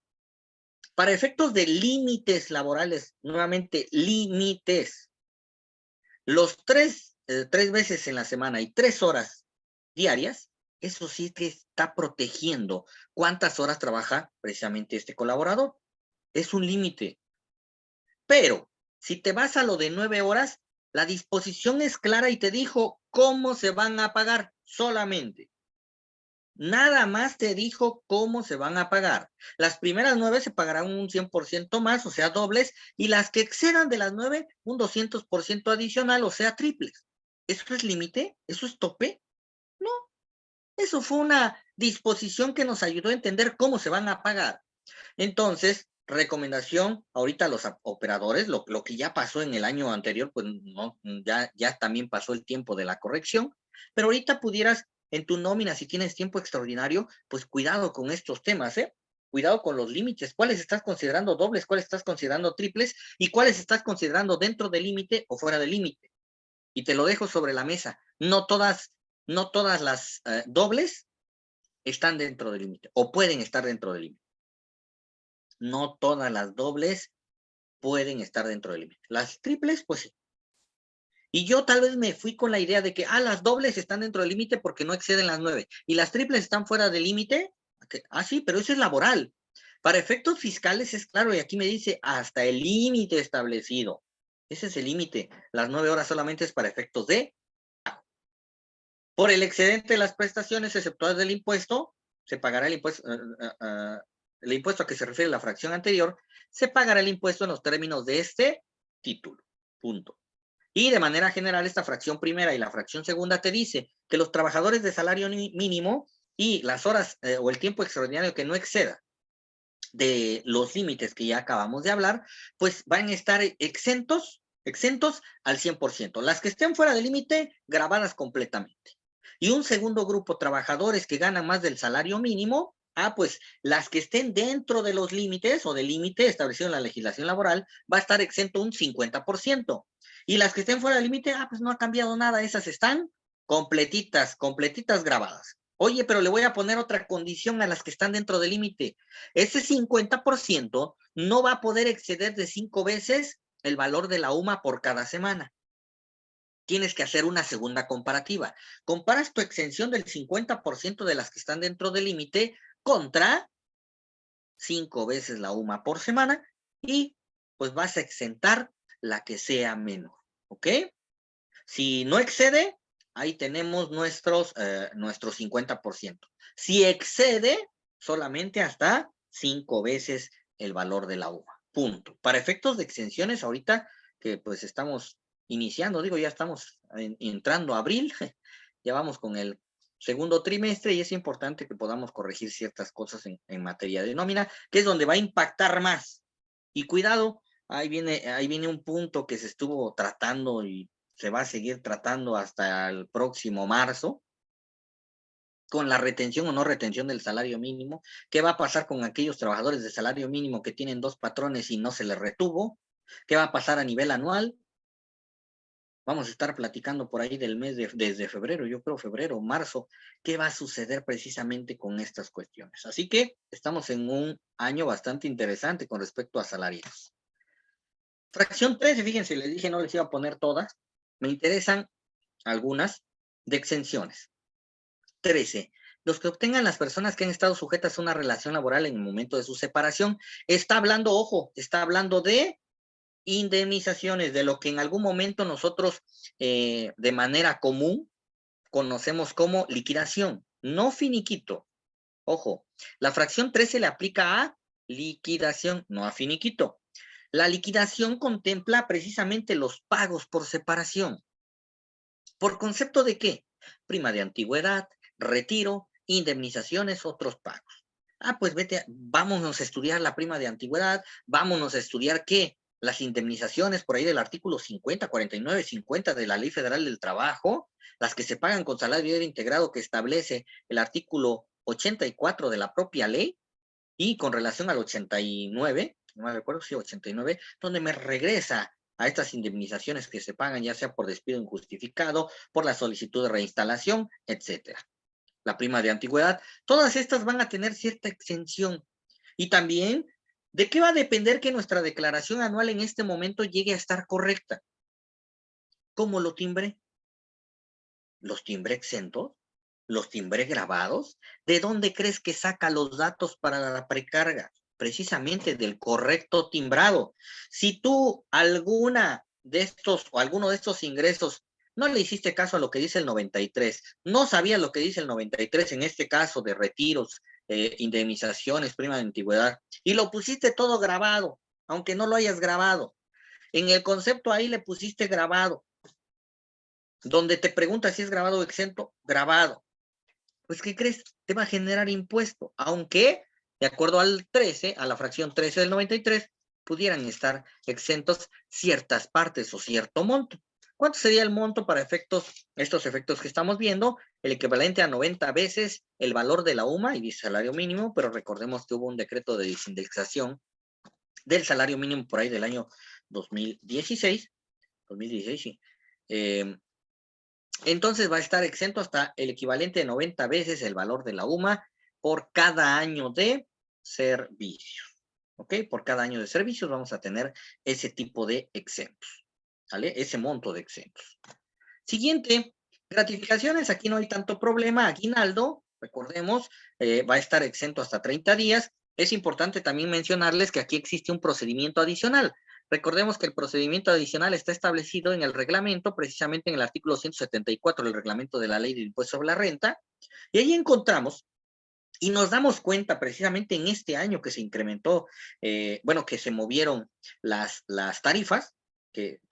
para efectos de límites laborales, nuevamente límites, los 3 veces en la semana y 3 horas diarias, eso sí que está protegiendo cuántas horas trabaja precisamente este colaborador. Es un límite. Pero si te vas a lo de 9 horas, la disposición es clara y te dijo cómo se van a pagar solamente. Nada más te dijo cómo se van a pagar. Las primeras 9 se pagarán un 100% más, o sea, dobles, y las que excedan de las 9, un 200% adicional, o sea, triples. ¿Eso es límite? ¿Eso es tope? No. Eso fue una disposición que nos ayudó a entender cómo se van a pagar. Entonces, recomendación ahorita a los operadores, lo que ya pasó en el año anterior, pues no, ya también pasó el tiempo de la corrección, pero ahorita pudieras en tu nómina, si tienes tiempo extraordinario, pues cuidado con estos temas, ¿eh? Cuidado con los límites, cuáles estás considerando dobles, cuáles estás considerando triples y cuáles estás considerando dentro del límite o fuera del límite. Y te lo dejo sobre la mesa. No todas las dobles están dentro del límite o pueden estar dentro del límite. No todas las dobles pueden estar dentro del límite. Las triples, pues sí. Y yo tal vez me fui con la idea de que, las dobles están dentro del límite porque no exceden las 9. Y las triples están fuera del límite. Sí, pero eso es laboral. Para efectos fiscales es claro, y aquí me dice hasta el límite establecido. Ese es el límite. Las 9 horas solamente es para efectos de. Por el excedente de las prestaciones exceptuadas del impuesto, se pagará el impuesto a que se refiere la fracción anterior, se pagará el impuesto en los términos de este título. Punto. Y de manera general, esta fracción primera y la fracción segunda te dice que los trabajadores de salario mínimo y las horas o el tiempo extraordinario que no exceda de los límites que ya acabamos de hablar, pues van a estar exentos al 100%. Las que estén fuera del límite, grabadas completamente. Y un segundo grupo, trabajadores que ganan más del salario mínimo, pues las que estén dentro de los límites o del límite establecido en la legislación laboral, va a estar exento un 50%. Y las que estén fuera del límite, pues no ha cambiado nada, esas están completitas grabadas. Oye, pero le voy a poner otra condición a las que están dentro del límite. Ese 50% no va a poder exceder de 5 veces el valor de la UMA por cada semana. Tienes que hacer una segunda comparativa. Comparas tu exención del 50% de las que están dentro del límite contra 5 veces la UMA por semana y pues vas a exentar la que sea menor. ¿Ok? Si no excede, ahí tenemos nuestro 50%. Si excede, solamente hasta 5 veces el valor de la UMA. Punto. Para efectos de exenciones, ahorita que pues estamos iniciando, ya estamos entrando a abril, ya vamos con el segundo trimestre y es importante que podamos corregir ciertas cosas en materia de nómina, que es donde va a impactar más. Y cuidado, ahí viene un punto que se estuvo tratando y se va a seguir tratando hasta el próximo marzo, con la retención o no retención del salario mínimo. ¿Qué va a pasar con aquellos trabajadores de salario mínimo que tienen 2 patrones y no se les retuvo? ¿Qué va a pasar a nivel anual? Vamos a estar platicando por ahí del mes desde febrero, yo creo febrero, marzo, qué va a suceder precisamente con estas cuestiones. Así que estamos en un año bastante interesante con respecto a salarios. Fracción 13, fíjense, les dije no les iba a poner todas, me interesan algunas de exenciones. 13. Los que obtengan las personas que han estado sujetas a una relación laboral en el momento de su separación. Está hablando, ojo, está hablando de indemnizaciones de lo que en algún momento nosotros de manera común conocemos como liquidación, no finiquito. Ojo, la fracción 3 se le aplica a liquidación, no a finiquito. La liquidación contempla precisamente los pagos por separación. ¿Por concepto de qué? Prima de antigüedad, retiro, indemnizaciones, otros pagos. Pues vete, vámonos a estudiar la prima de antigüedad, vámonos a estudiar qué, las indemnizaciones por ahí del artículo 50, 49, 50 de la Ley Federal del Trabajo, las que se pagan con salario integrado que establece el artículo 84 de la propia ley, y con relación al 89, no me recuerdo si 89, donde me regresa a estas indemnizaciones que se pagan, ya sea por despido injustificado, por la solicitud de reinstalación, etcétera. La prima de antigüedad, todas estas van a tener cierta exención. Y también, ¿de qué va a depender que nuestra declaración anual en este momento llegue a estar correcta? ¿Cómo lo timbré? ¿Los timbré exentos? ¿Los timbré grabados? ¿De dónde crees que saca los datos para la precarga? Precisamente del correcto timbrado. Si tú alguno de estos ingresos no le hiciste caso a lo que dice el 93, no sabías lo que dice el 93 en este caso de retiros, indemnizaciones, prima de antigüedad, y lo pusiste todo grabado, aunque no lo hayas grabado. En el concepto ahí le pusiste grabado. Donde te pregunta si es grabado o exento, grabado. Pues, ¿qué crees? Te va a generar impuesto, aunque, de acuerdo al 13, a la fracción 13 del 93, pudieran estar exentos ciertas partes o cierto monto. ¿Cuánto sería el monto para estos efectos que estamos viendo? El equivalente a 90 veces el valor de la UMA y dice salario mínimo, pero recordemos que hubo un decreto de desindexación del salario mínimo por ahí del año 2016, sí. Entonces va a estar exento hasta el equivalente de 90 veces el valor de la UMA por cada año de servicio. ¿Ok? Por cada año de servicios vamos a tener ese tipo de exentos. ¿Vale? Ese monto de exentos. Siguiente, gratificaciones. Aquí no hay tanto problema. Aguinaldo, recordemos, va a estar exento hasta 30 días. Es importante también mencionarles que aquí existe un procedimiento adicional. Recordemos que el procedimiento adicional está establecido en el reglamento, precisamente en el artículo 174 del reglamento de la Ley de Impuesto sobre la Renta, y ahí encontramos y nos damos cuenta precisamente en este año que se incrementó, que se movieron las tarifas, que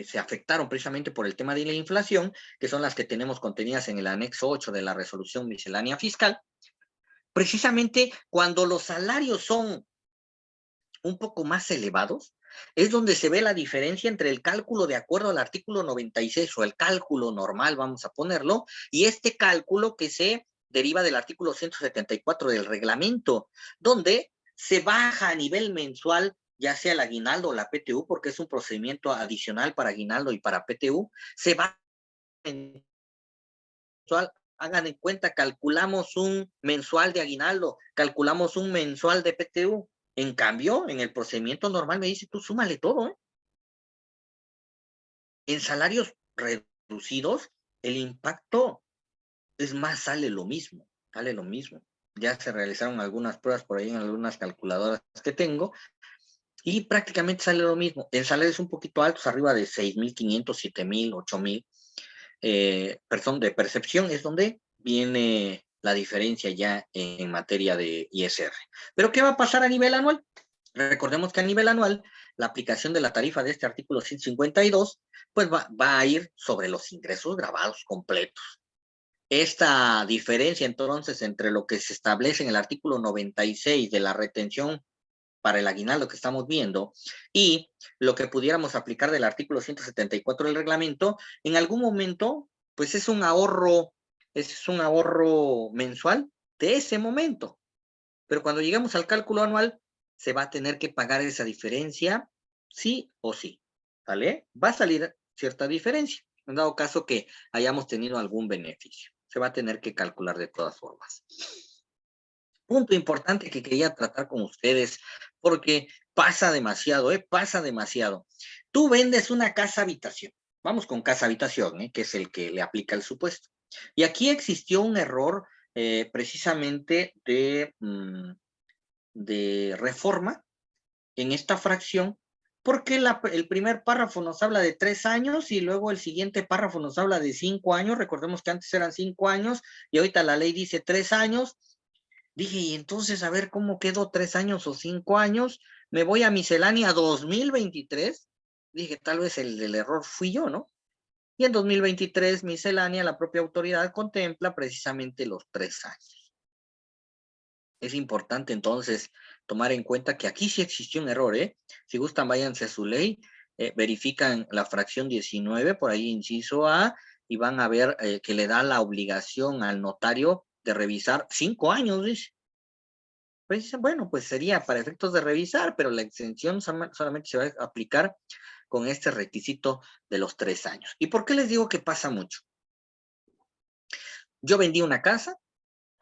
se afectaron precisamente por el tema de la inflación, que son las que tenemos contenidas en el anexo 8 de la resolución miscelánea fiscal. Precisamente cuando los salarios son un poco más elevados, es donde se ve la diferencia entre el cálculo de acuerdo al artículo 96 o el cálculo normal, vamos a ponerlo, y este cálculo que se deriva del artículo 174 del reglamento, donde se baja a nivel mensual, ya sea el aguinaldo o la PTU, porque es un procedimiento adicional para aguinaldo y para PTU, se baja mensual. Hagan en cuenta, calculamos un mensual de aguinaldo, calculamos un mensual de PTU. En cambio, en el procedimiento normal me dice, tú súmale todo, ¿eh? En salarios reducidos, el impacto es más, sale lo mismo, sale lo mismo. Ya se realizaron algunas pruebas por ahí en algunas calculadoras que tengo y prácticamente sale lo mismo. En salarios un poquito altos, arriba de 6,500, 7,000, 8,000, perdón, de percepción es donde viene la diferencia ya en materia de ISR. Pero ¿qué va a pasar a nivel anual? Recordemos que a nivel anual, la aplicación de la tarifa de este artículo 152, pues va a ir sobre los ingresos grabados completos. Esta diferencia, entonces, entre lo que se establece en el artículo 96 de la retención para el aguinaldo que estamos viendo y lo que pudiéramos aplicar del artículo 174 del reglamento, en algún momento, pues es un ahorro mensual de ese momento. Pero cuando llegamos al cálculo anual, se va a tener que pagar esa diferencia, sí o sí, ¿vale? Va a salir cierta diferencia, en dado caso que hayamos tenido algún beneficio. Se va a tener que calcular de todas formas. Punto importante que quería tratar con ustedes, porque pasa demasiado, pasa demasiado. Tú vendes una casa habitación. Vamos con casa habitación, que es el que le aplica el supuesto. Y aquí existió un error precisamente de reforma en esta fracción, porque el primer párrafo nos habla de 3 años y luego el siguiente párrafo nos habla de 5 años. Recordemos que antes eran 5 años y ahorita la ley dice 3 años. Dije, y entonces a ver cómo quedó 3 años o 5 años. Me voy a miscelánea 2023. Dije, tal vez el error fui yo, ¿no? Y en 2023, miscelánea, la propia autoridad contempla precisamente los 3 años. Es importante entonces tomar en cuenta que aquí sí existió un error, ¿eh? Si gustan, váyanse a su ley, verifican la fracción 19, por ahí inciso A, y van a ver que le da la obligación al notario de revisar 5 años, dice. Pues dicen, bueno, pues sería para efectos de revisar, pero la exención solamente se va a aplicar con este requisito de los 3 años. ¿Y por qué les digo que pasa mucho? Yo vendí una casa,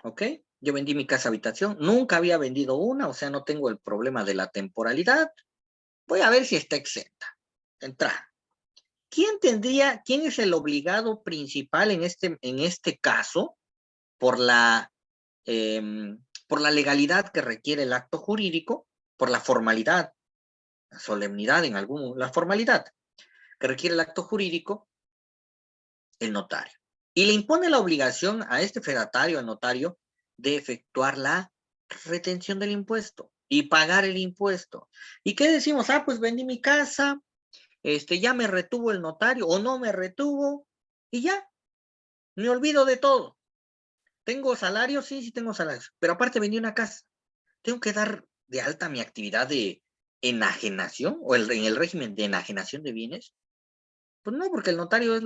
¿ok? Yo vendí mi casa habitación, nunca había vendido una, o sea, no tengo el problema de la temporalidad. Voy a ver si está exenta. Entra. ¿Quién es el obligado principal en este caso por la, por la legalidad que requiere el acto jurídico, por la formalidad, la solemnidad la formalidad que requiere el acto jurídico? El notario. Y le impone la obligación a este fedatario, al notario, de efectuar la retención del impuesto y pagar el impuesto. ¿Y qué decimos? Ah, pues vendí mi casa, ya me retuvo el notario o no me retuvo y ya, me olvido de todo. ¿Tengo salario? Sí, sí tengo salario, pero aparte vendí una casa. ¿Tengo que dar de alta mi actividad de enajenación o en el régimen de enajenación de bienes? Pues no, porque el notario es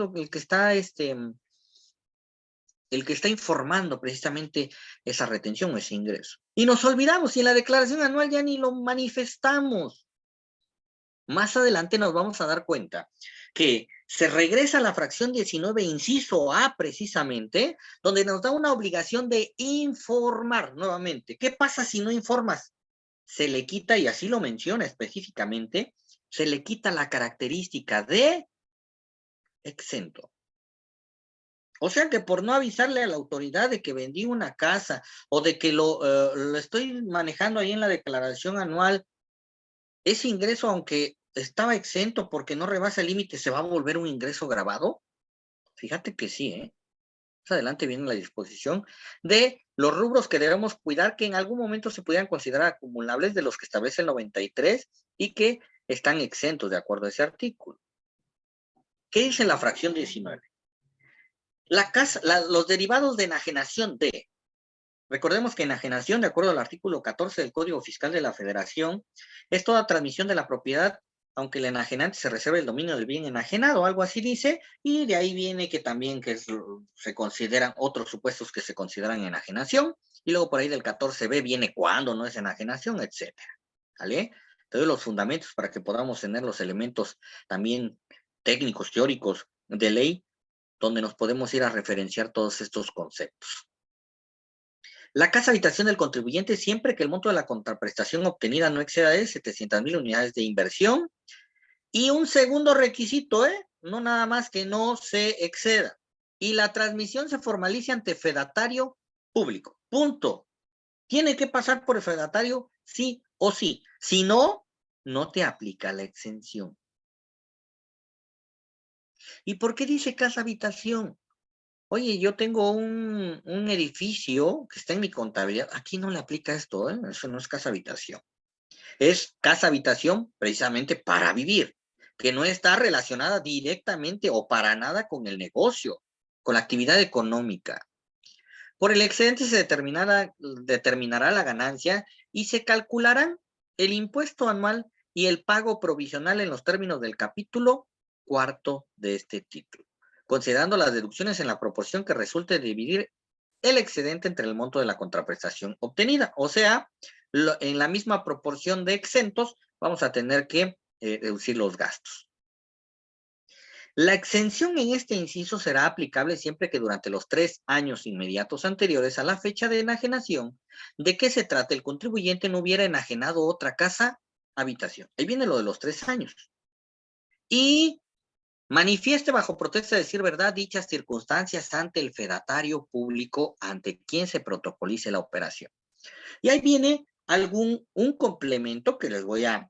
el que está informando precisamente esa retención o ese ingreso. Y nos olvidamos, y en la declaración anual ya ni lo manifestamos. Más adelante nos vamos a dar cuenta que se regresa a la fracción 19, inciso A, precisamente, donde nos da una obligación de informar nuevamente. ¿Qué pasa si no informas? Se le quita, y así lo menciona específicamente, se le quita la característica de exento. O sea que por no avisarle a la autoridad de que vendí una casa o de que lo estoy manejando ahí en la declaración anual, ese ingreso, aunque estaba exento porque no rebasa el límite, ¿se va a volver un ingreso grabado? Fíjate que sí, ¿eh? Más adelante viene la disposición de los rubros que debemos cuidar, que en algún momento se pudieran considerar acumulables de los que establece el 93 y que están exentos de acuerdo a ese artículo. ¿Qué dice la fracción 19? Los derivados de enajenación de. Recordemos que enajenación, de acuerdo al artículo 14 del Código Fiscal de la Federación, es toda transmisión de la propiedad, aunque el enajenante se reserve el dominio del bien enajenado, algo así dice, y de ahí viene que también se consideran otros supuestos que se consideran enajenación, y luego por ahí del 14b viene cuándo no es enajenación, etcétera. ¿Vale? Te doy los fundamentos para que podamos tener los elementos también técnicos, teóricos de ley, donde nos podemos ir a referenciar todos estos conceptos. La casa habitación del contribuyente siempre que el monto de la contraprestación obtenida no exceda de 700,000 unidades de inversión. Y un segundo requisito, no nada más que no se exceda. Y la transmisión se formalice ante fedatario público. Punto. Tiene que pasar por el fedatario sí o sí. Si no, no te aplica la exención. ¿Y por qué dice casa habitación? Oye, yo tengo un edificio que está en mi contabilidad. Aquí no le aplica esto, eso no es casa habitación. Es casa habitación precisamente para vivir, que no está relacionada directamente o para nada con el negocio, con la actividad económica. Por el excedente se determinará la ganancia y se calcularán el impuesto anual y el pago provisional en los términos del capítulo 4 de este título, considerando las deducciones en la proporción que resulte de dividir el excedente entre el monto de la contraprestación obtenida. O sea, en la misma proporción de exentos vamos a tener que deducir los gastos. La exención en este inciso será aplicable siempre que durante los 3 años inmediatos anteriores a la fecha de enajenación de que se trate el contribuyente no hubiera enajenado otra casa, habitación. Ahí viene lo de los 3 años. Y manifieste bajo protesta de decir verdad dichas circunstancias ante el fedatario público ante quien se protocolice la operación. Y ahí viene un complemento que les voy a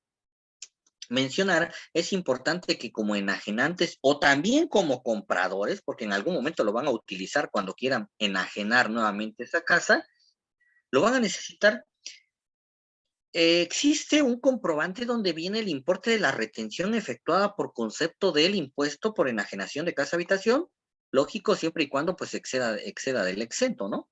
mencionar, es importante que como enajenantes o también como compradores, porque en algún momento lo van a utilizar cuando quieran enajenar nuevamente esa casa, lo van a necesitar. Existe un comprobante donde viene el importe de la retención efectuada por concepto del impuesto por enajenación de casa habitación, lógico siempre y cuando pues exceda del exento, ¿no?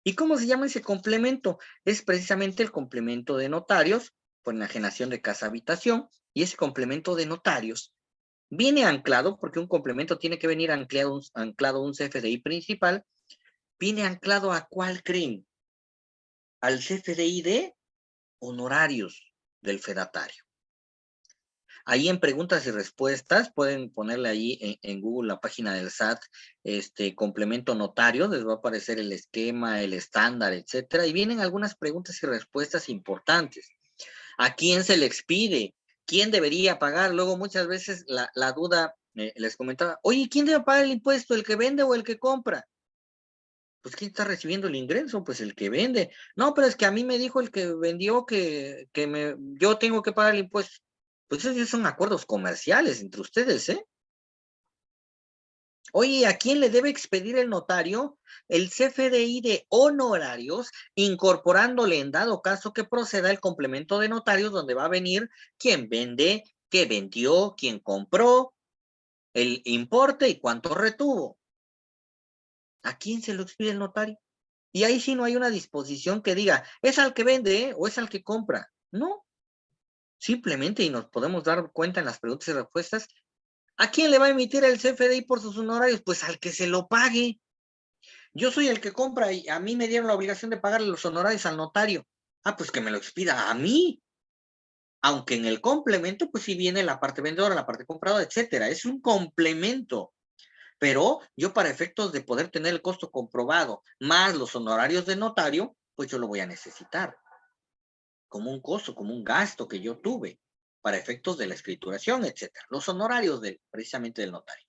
¿Y cómo se llama ese complemento? Es precisamente el complemento de notarios por enajenación de casa habitación, y ese complemento de notarios viene anclado, porque un complemento tiene que venir anclado a un CFDI principal, viene anclado ¿a cuál creen? Al CFDI de honorarios del fedatario. Ahí en preguntas y respuestas pueden ponerle ahí en Google la página del SAT, complemento notario, les va a aparecer el esquema, el estándar, etcétera, y vienen algunas preguntas y respuestas importantes. ¿A quién se le expide? ¿Quién debería pagar? Luego muchas veces la duda, les comentaba, oye, ¿quién debe pagar el impuesto? ¿El que vende o el que compra? Pues ¿quién está recibiendo el ingreso? Pues el que vende. No, pero es que a mí me dijo el que vendió que yo tengo que pagar el impuesto. Pues esos son acuerdos comerciales entre ustedes, ¿eh? Oye, ¿a quién le debe expedir el notario? El CFDI de honorarios, incorporándole en dado caso que proceda el complemento de notarios, donde va a venir quién vende, qué vendió, quién compró, el importe y cuánto retuvo. ¿A quién se lo expide el notario? Y ahí sí no hay una disposición que diga, es al que vende, o es al que compra. No, simplemente, y nos podemos dar cuenta en las preguntas y respuestas, ¿a quién le va a emitir el CFDI por sus honorarios? Pues al que se lo pague. Yo soy el que compra y a mí me dieron la obligación de pagarle los honorarios al notario. Ah, pues que me lo expida a mí. Aunque en el complemento, pues sí viene la parte vendedora, la parte compradora, etcétera. Es un complemento. Pero yo, para efectos de poder tener el costo comprobado más los honorarios del notario, pues yo lo voy a necesitar como un costo, como un gasto que yo tuve para efectos de la escrituración, etcétera. Los honorarios precisamente del notario.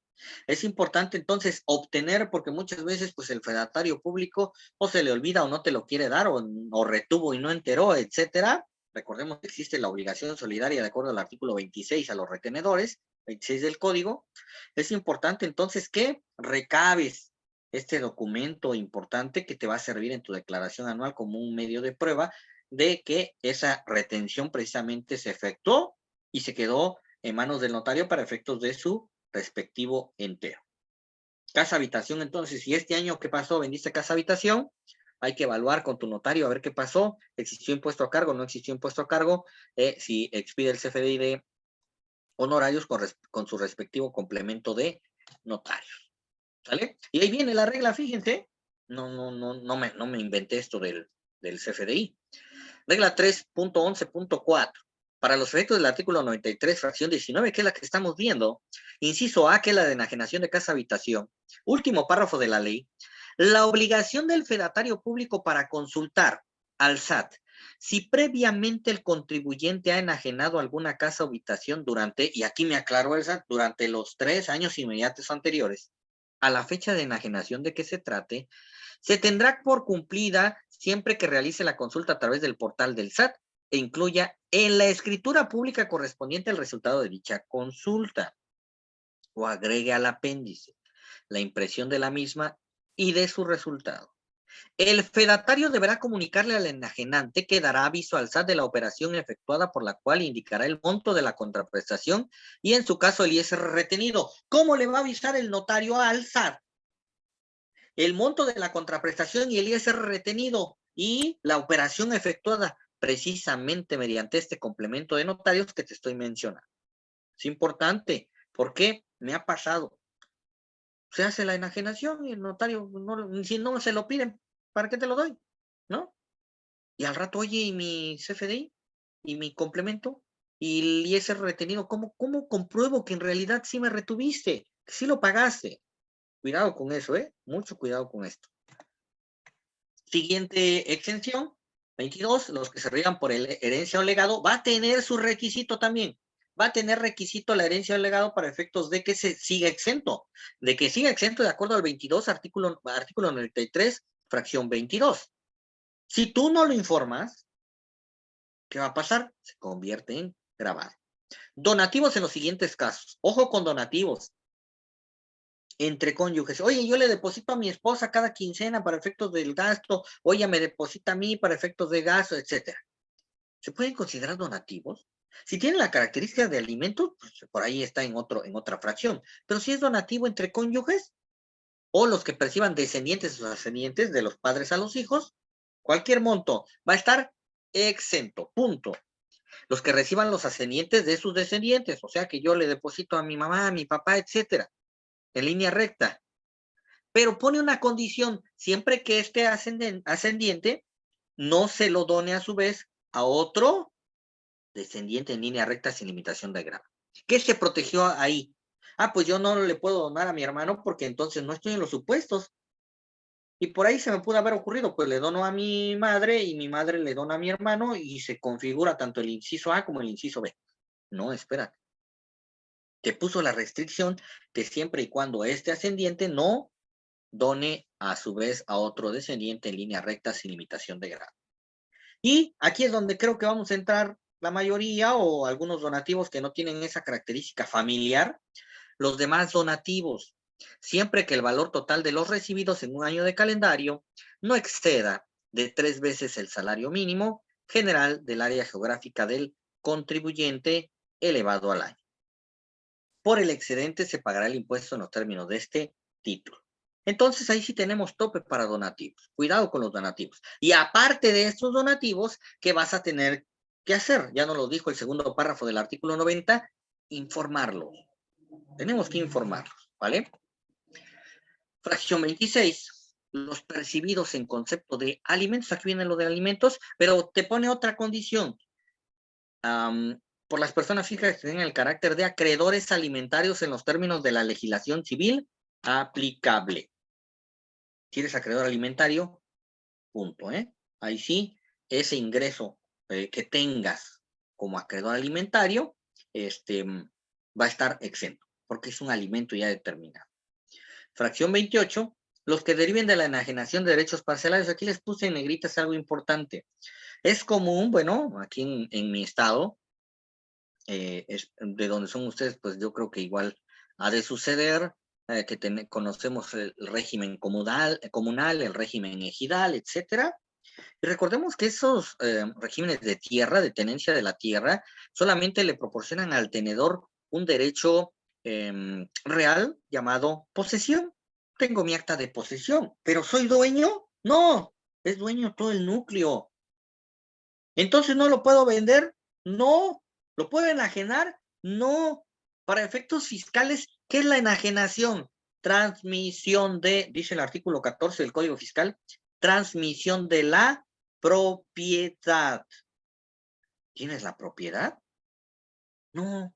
Es importante entonces obtener, porque muchas veces pues el fedatario público o se le olvida o no te lo quiere dar o retuvo y no enteró, etcétera. Recordemos que existe la obligación solidaria de acuerdo al artículo 26 a los retenedores, 26 del código. Es importante entonces que recabes este documento importante que te va a servir en tu declaración anual como un medio de prueba de que esa retención precisamente se efectuó y se quedó en manos del notario para efectos de su respectivo entero. Casa habitación, entonces, si este año ¿qué pasó? Vendiste casa habitación, hay que evaluar con tu notario a ver qué pasó, existió impuesto a cargo, no existió impuesto a cargo, si expide el CFDI de honorarios con su respectivo complemento de notarios. ¿Sale? Y ahí viene la regla, fíjense, no me inventé esto del CFDI. Regla 3.11.4. Para los efectos del artículo 93, fracción 19, que es la que estamos viendo, inciso A, que es la de enajenación de casa habitación, último párrafo de la ley, la obligación del fedatario público para consultar al SAT si previamente el contribuyente ha enajenado alguna casa o habitación durante, y aquí me aclaró el SAT, durante los 3 años inmediatos anteriores a la fecha de enajenación de que se trate, se tendrá por cumplida siempre que realice la consulta a través del portal del SAT e incluya en la escritura pública correspondiente el resultado de dicha consulta o agregue al apéndice la impresión de la misma y de su resultado. El fedatario deberá comunicarle al enajenante que dará aviso al SAT de la operación efectuada, por la cual indicará el monto de la contraprestación y en su caso el ISR retenido. ¿Cómo le va a avisar el notario al SAT? El monto de la contraprestación y el ISR retenido y la operación efectuada precisamente mediante este complemento de notarios que te estoy mencionando. Es importante. ¿Por qué? Me ha pasado. Se hace la enajenación y el notario, si no se lo piden, ¿para qué te lo doy? ¿No? Y al rato, oye, ¿y mi CFDI? ¿Y mi complemento? ¿Y el ISR retenido? ¿Cómo compruebo que en realidad sí me retuviste? Que sí lo pagaste. Cuidado con eso, ¿eh? Mucho cuidado con esto. Siguiente exención, 22, los que se riegan por herencia o legado, va a tener su requisito también. Va a tener requisito la herencia o legado para efectos de que se siga exento. De que siga exento de acuerdo al 22, artículo 93, fracción 22. Si tú no lo informas, ¿qué va a pasar? Se convierte en grabado. Donativos en los siguientes casos. Ojo con donativos entre cónyuges. Oye, yo le deposito a mi esposa cada quincena para efectos del gasto, o ella me deposita a mí para efectos de gasto, etcétera. ¿Se pueden considerar donativos? Si tiene la característica de alimentos, pues por ahí está en otra fracción. Pero si es donativo entre cónyuges, o los que perciban descendientes o ascendientes de los padres a los hijos, cualquier monto va a estar exento, punto. Los que reciban los ascendientes de sus descendientes, o sea que yo le deposito a mi mamá, a mi papá, etcétera, en línea recta. Pero pone una condición, siempre que este ascendiente no se lo done a su vez a otro descendiente en línea recta sin limitación de grado. ¿Qué se protegió ahí? Ah, pues yo no le puedo donar a mi hermano porque entonces no estoy en los supuestos. Y por ahí se me pudo haber ocurrido, pues le dono a mi madre y mi madre le dona a mi hermano y se configura tanto el inciso A como el inciso B. No, espérate. Te puso la restricción que siempre y cuando este ascendiente no done a su vez a otro descendiente en línea recta sin limitación de grado. Y aquí es donde creo que vamos a entrar la mayoría o algunos donativos que no tienen esa característica familiar. Los demás donativos, siempre que el valor total de los recibidos en un año de calendario no exceda de 3 veces el salario mínimo general del área geográfica del contribuyente elevado al año. Por el excedente se pagará el impuesto en los términos de este título. Entonces ahí sí tenemos tope para donativos. Cuidado con los donativos. Y aparte de estos donativos, ¿qué vas a tener que hacer? Ya nos lo dijo el segundo párrafo del artículo 90, informarlos. Tenemos que informarlos, ¿vale? Fracción 26. Los percibidos en concepto de alimentos. Aquí viene lo de alimentos, pero te pone otra condición. Por las personas fijas que tienen el carácter de acreedores alimentarios en los términos de la legislación civil aplicable. Si eres acreedor alimentario, punto, ¿eh? Ahí sí, ese ingreso que tengas como acreedor alimentario, va a estar exento, porque es un alimento ya determinado. Fracción 28, los que deriven de la enajenación de derechos parcelarios. Aquí les puse en negritas algo importante. Es común, bueno, aquí en mi estado, de donde son ustedes, pues yo creo que igual ha de suceder, que conocemos el régimen comunal, el régimen ejidal, etcétera. Y recordemos que esos regímenes de tierra, de tenencia de la tierra, solamente le proporcionan al tenedor un derecho real llamado posesión. Tengo mi acta de posesión, pero ¿soy dueño? No, es dueño todo el núcleo. Entonces, ¿no lo puedo vender? No. ¿Lo puedo enajenar? No. Para efectos fiscales, ¿qué es la enajenación? Transmisión de, dice el artículo 14 del Código Fiscal, transmisión de la propiedad. ¿Tienes la propiedad? No.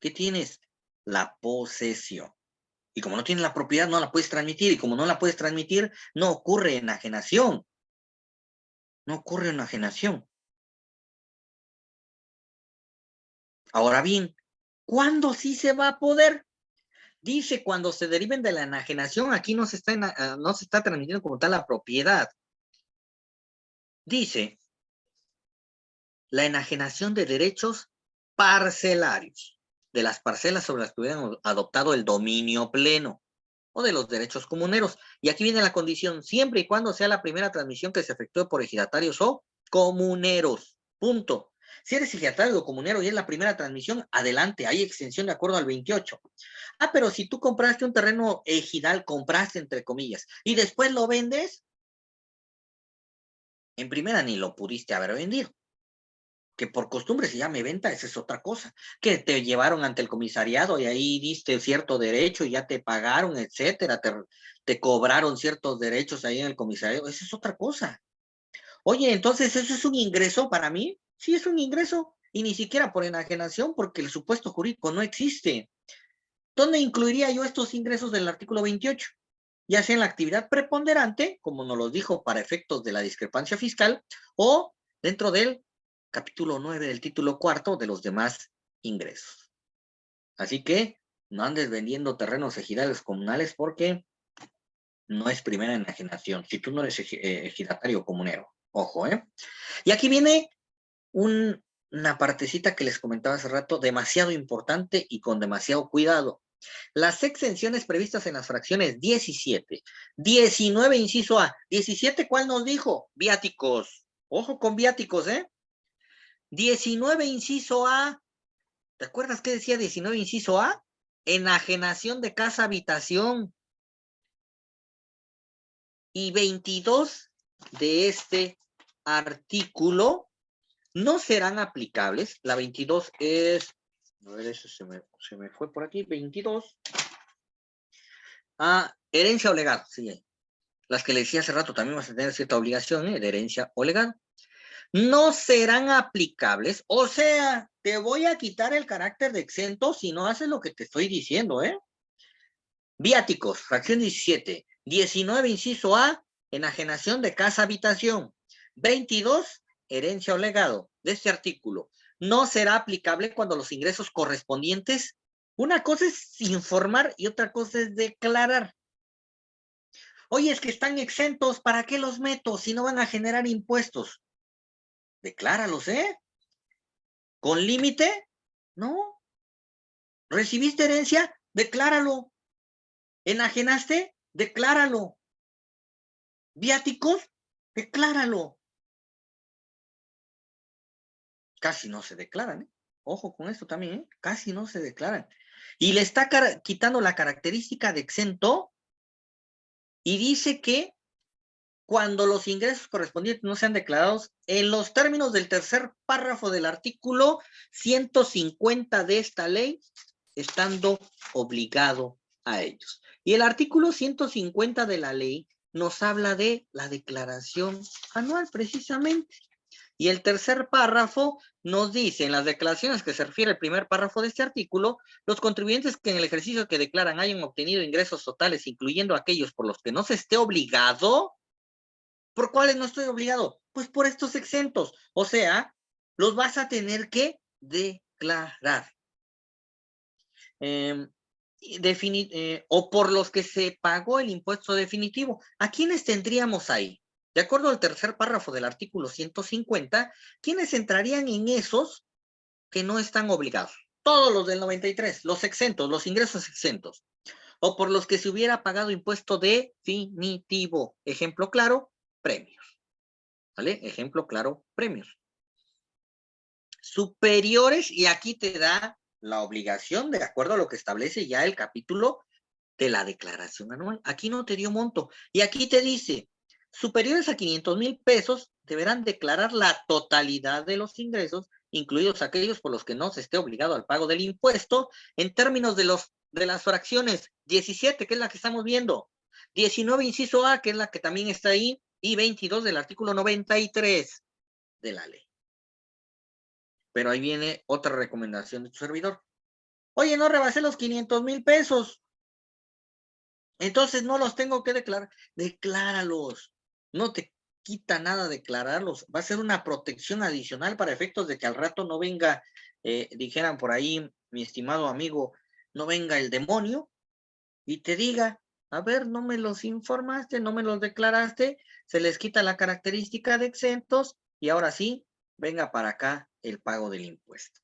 ¿Qué tienes? La posesión. Y como no tienes la propiedad, no la puedes transmitir. Y como no la puedes transmitir, no ocurre enajenación. No ocurre enajenación. Ahora bien, ¿cuándo sí se va a poder? Dice cuando se deriven de la enajenación, aquí no se está transmitiendo como tal la propiedad. Dice la enajenación de derechos parcelarios, de las parcelas sobre las que hubieran adoptado el dominio pleno o de los derechos comuneros. Y aquí viene la condición, siempre y cuando sea la primera transmisión que se efectúe por ejidatarios o comuneros. Punto. Si eres ejidatario o comunero y es la primera transmisión, adelante, hay extensión de acuerdo al 28. Ah, pero si tú compraste un terreno ejidal, compraste entre comillas, y después lo vendes, en primera ni lo pudiste haber vendido. Que por costumbre se llame venta, esa es otra cosa. Que te llevaron ante el comisariado y ahí diste cierto derecho y ya te pagaron, etcétera, te cobraron ciertos derechos ahí en el comisariado, esa es otra cosa. Oye, entonces, ¿eso es un ingreso para mí? Sí, es un ingreso, y ni siquiera por enajenación, porque el supuesto jurídico no existe. ¿Dónde incluiría yo estos ingresos del artículo 28? Ya sea en la actividad preponderante, como nos lo dijo para efectos de la discrepancia fiscal, o dentro del capítulo 9 del título cuarto de los demás ingresos. Así que no andes vendiendo terrenos ejidales comunales porque no es primera enajenación. Si tú no eres ejidatario comunero, ojo, ¿eh? Y aquí viene una partecita que les comentaba hace rato, demasiado importante y con demasiado cuidado. Las exenciones previstas en las fracciones 17, 19, inciso A. 17, ¿cuál nos dijo? Viáticos. Ojo con viáticos, ¿eh? 19, inciso A. ¿Te acuerdas qué decía 19, inciso A? Enajenación de casa, habitación. Y 22 de este artículo no serán aplicables. La 22 es, a ver, eso se me fue por aquí, 22. Herencia o legado, sí. Las que le decía hace rato también vas a tener cierta obligación de herencia o legado. No serán aplicables, o sea, te voy a quitar el carácter de exento si no haces lo que te estoy diciendo, ¿eh? Viáticos, fracción 17. 19, inciso A, enajenación de casa, habitación. 22, herencia o legado. De este artículo, no será aplicable cuando los ingresos correspondientes, una cosa es informar y otra cosa es declarar. Oye, es que están exentos, ¿para qué los meto si no van a generar impuestos? Decláralos, ¿eh? ¿Con límite? No. ¿Recibiste herencia? Decláralo. ¿Enajenaste? Decláralo. ¿Viáticos? Decláralo. Casi no se declaran, ¿eh? Ojo con esto también, ¿eh? Casi no se declaran. Y le está quitando la característica de exento y dice que cuando los ingresos correspondientes no sean declarados en los términos del tercer párrafo del artículo 150 de esta ley, estando obligado a ellos. Y el artículo 150 de la ley nos habla de la declaración anual, precisamente. Y el tercer párrafo nos dice, en las declaraciones que se refiere al primer párrafo de este artículo, los contribuyentes que en el ejercicio que declaran hayan obtenido ingresos totales, incluyendo aquellos por los que no se esté obligado. ¿Por cuáles no estoy obligado? Pues por estos exentos. O sea, los vas a tener que declarar. O por los que se pagó el impuesto definitivo. ¿A quiénes tendríamos ahí? De acuerdo al tercer párrafo del artículo 150, ¿quiénes entrarían en esos que no están obligados? Todos los del 93, los exentos, los ingresos exentos. O por los que se hubiera pagado impuesto definitivo. Ejemplo claro, premios. ¿Vale? Ejemplo claro, premios. Superiores, y aquí te da la obligación de acuerdo a lo que establece ya el capítulo de la declaración anual. Aquí no te dio monto. Y aquí te dice, superiores a 500,000 pesos deberán declarar la totalidad de los ingresos, incluidos aquellos por los que no se esté obligado al pago del impuesto, en términos de las fracciones 17, que es la que estamos viendo, 19, inciso A, que es la que también está ahí, y 22 del artículo 93 de la ley. Pero ahí viene otra recomendación de tu servidor. Oye, no rebasé los 500,000 pesos. Entonces no los tengo que declarar. Decláralos. No te quita nada declararlos. Va a ser una protección adicional para efectos de que al rato no venga, dijeran por ahí, mi estimado amigo, no venga el demonio y te diga, a ver, no me los informaste, no me los declaraste, se les quita la característica de exentos y ahora sí, venga para acá el pago del impuesto.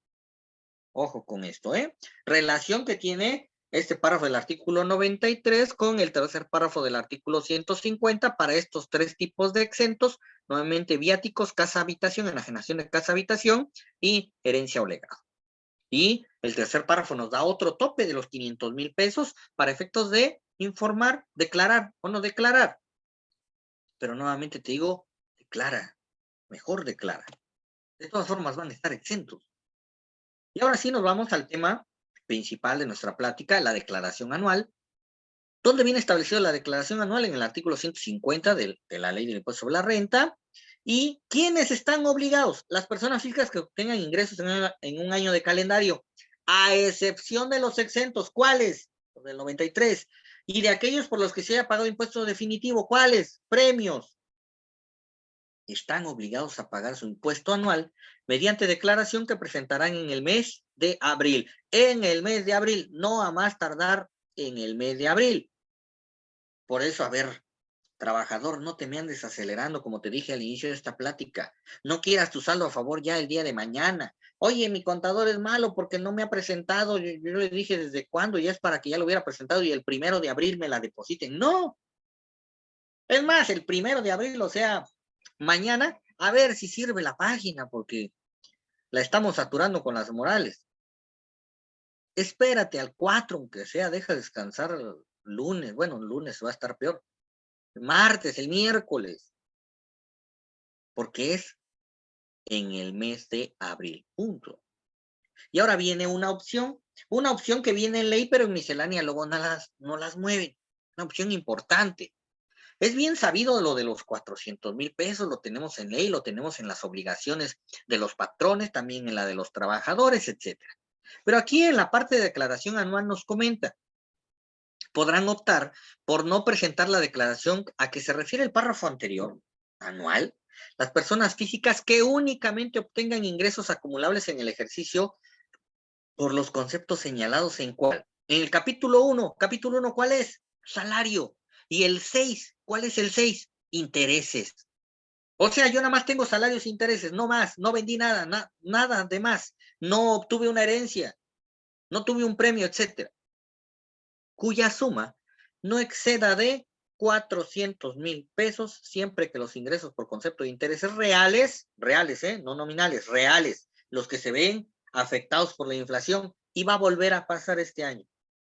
Ojo con esto, ¿eh? Relación que tiene este párrafo del artículo 93 con el tercer párrafo del artículo 150 para estos tres tipos de exentos, nuevamente viáticos, casa habitación, enajenación de casa habitación y herencia o legado. Y el tercer párrafo nos da otro tope de los 500,000 pesos para efectos de informar, declarar o no declarar. Pero nuevamente te digo, declara, mejor declara. De todas formas van a estar exentos. Y ahora sí nos vamos al tema principal de nuestra plática, la declaración anual. ¿Dónde viene establecida la declaración anual? En el artículo 150 de la Ley del Impuesto sobre la Renta. ¿Y quiénes están obligados? Las personas físicas que obtengan ingresos en un año de calendario, a excepción de los exentos. ¿Cuáles? Los del 93. Y de aquellos por los que se haya pagado impuesto definitivo. ¿Cuáles? Premios. Están obligados a pagar su impuesto anual mediante declaración que presentarán en el mes de abril. En el mes de abril, no a más tardar en el mes de abril. Por eso, a ver, Trabajador, no te me andes acelerando, como te dije al inicio de esta plática. No quieras tu saldo a favor ya el día de mañana. Oye, mi contador es malo porque no me ha presentado. Yo le dije desde cuándo, ya es para que ya lo hubiera presentado y el 1 de abril me la depositen. No, es más, el 1 de abril, o sea, mañana, a ver si sirve la página porque la estamos saturando con las morales. Espérate al 4, aunque sea, deja descansar el lunes. Bueno, el lunes va a estar peor. El martes, el miércoles, porque es en el mes de abril. Punto. Y ahora viene una opción que viene en ley, pero en miscelánea luego no las mueven. Una opción importante. Es bien sabido lo de los 400,000 pesos, lo tenemos en ley, lo tenemos en las obligaciones de los patrones, también en la de los trabajadores, etcétera. Pero aquí en la parte de declaración anual nos comenta, podrán optar por no presentar la declaración a que se refiere el párrafo anterior, anual, las personas físicas que únicamente obtengan ingresos acumulables en el ejercicio por los conceptos señalados en cuál. En el capítulo 1, ¿cuál es? Salario. Y el 6, ¿cuál es el 6? Intereses. O sea, yo nada más tengo salarios e intereses, no más, no vendí nada, nada de más, no obtuve una herencia, no tuve un premio, etcétera, cuya suma no exceda de 400,000 pesos, siempre que los ingresos por concepto de intereses reales, no nominales, reales, los que se ven afectados por la inflación, y va a volver a pasar este año.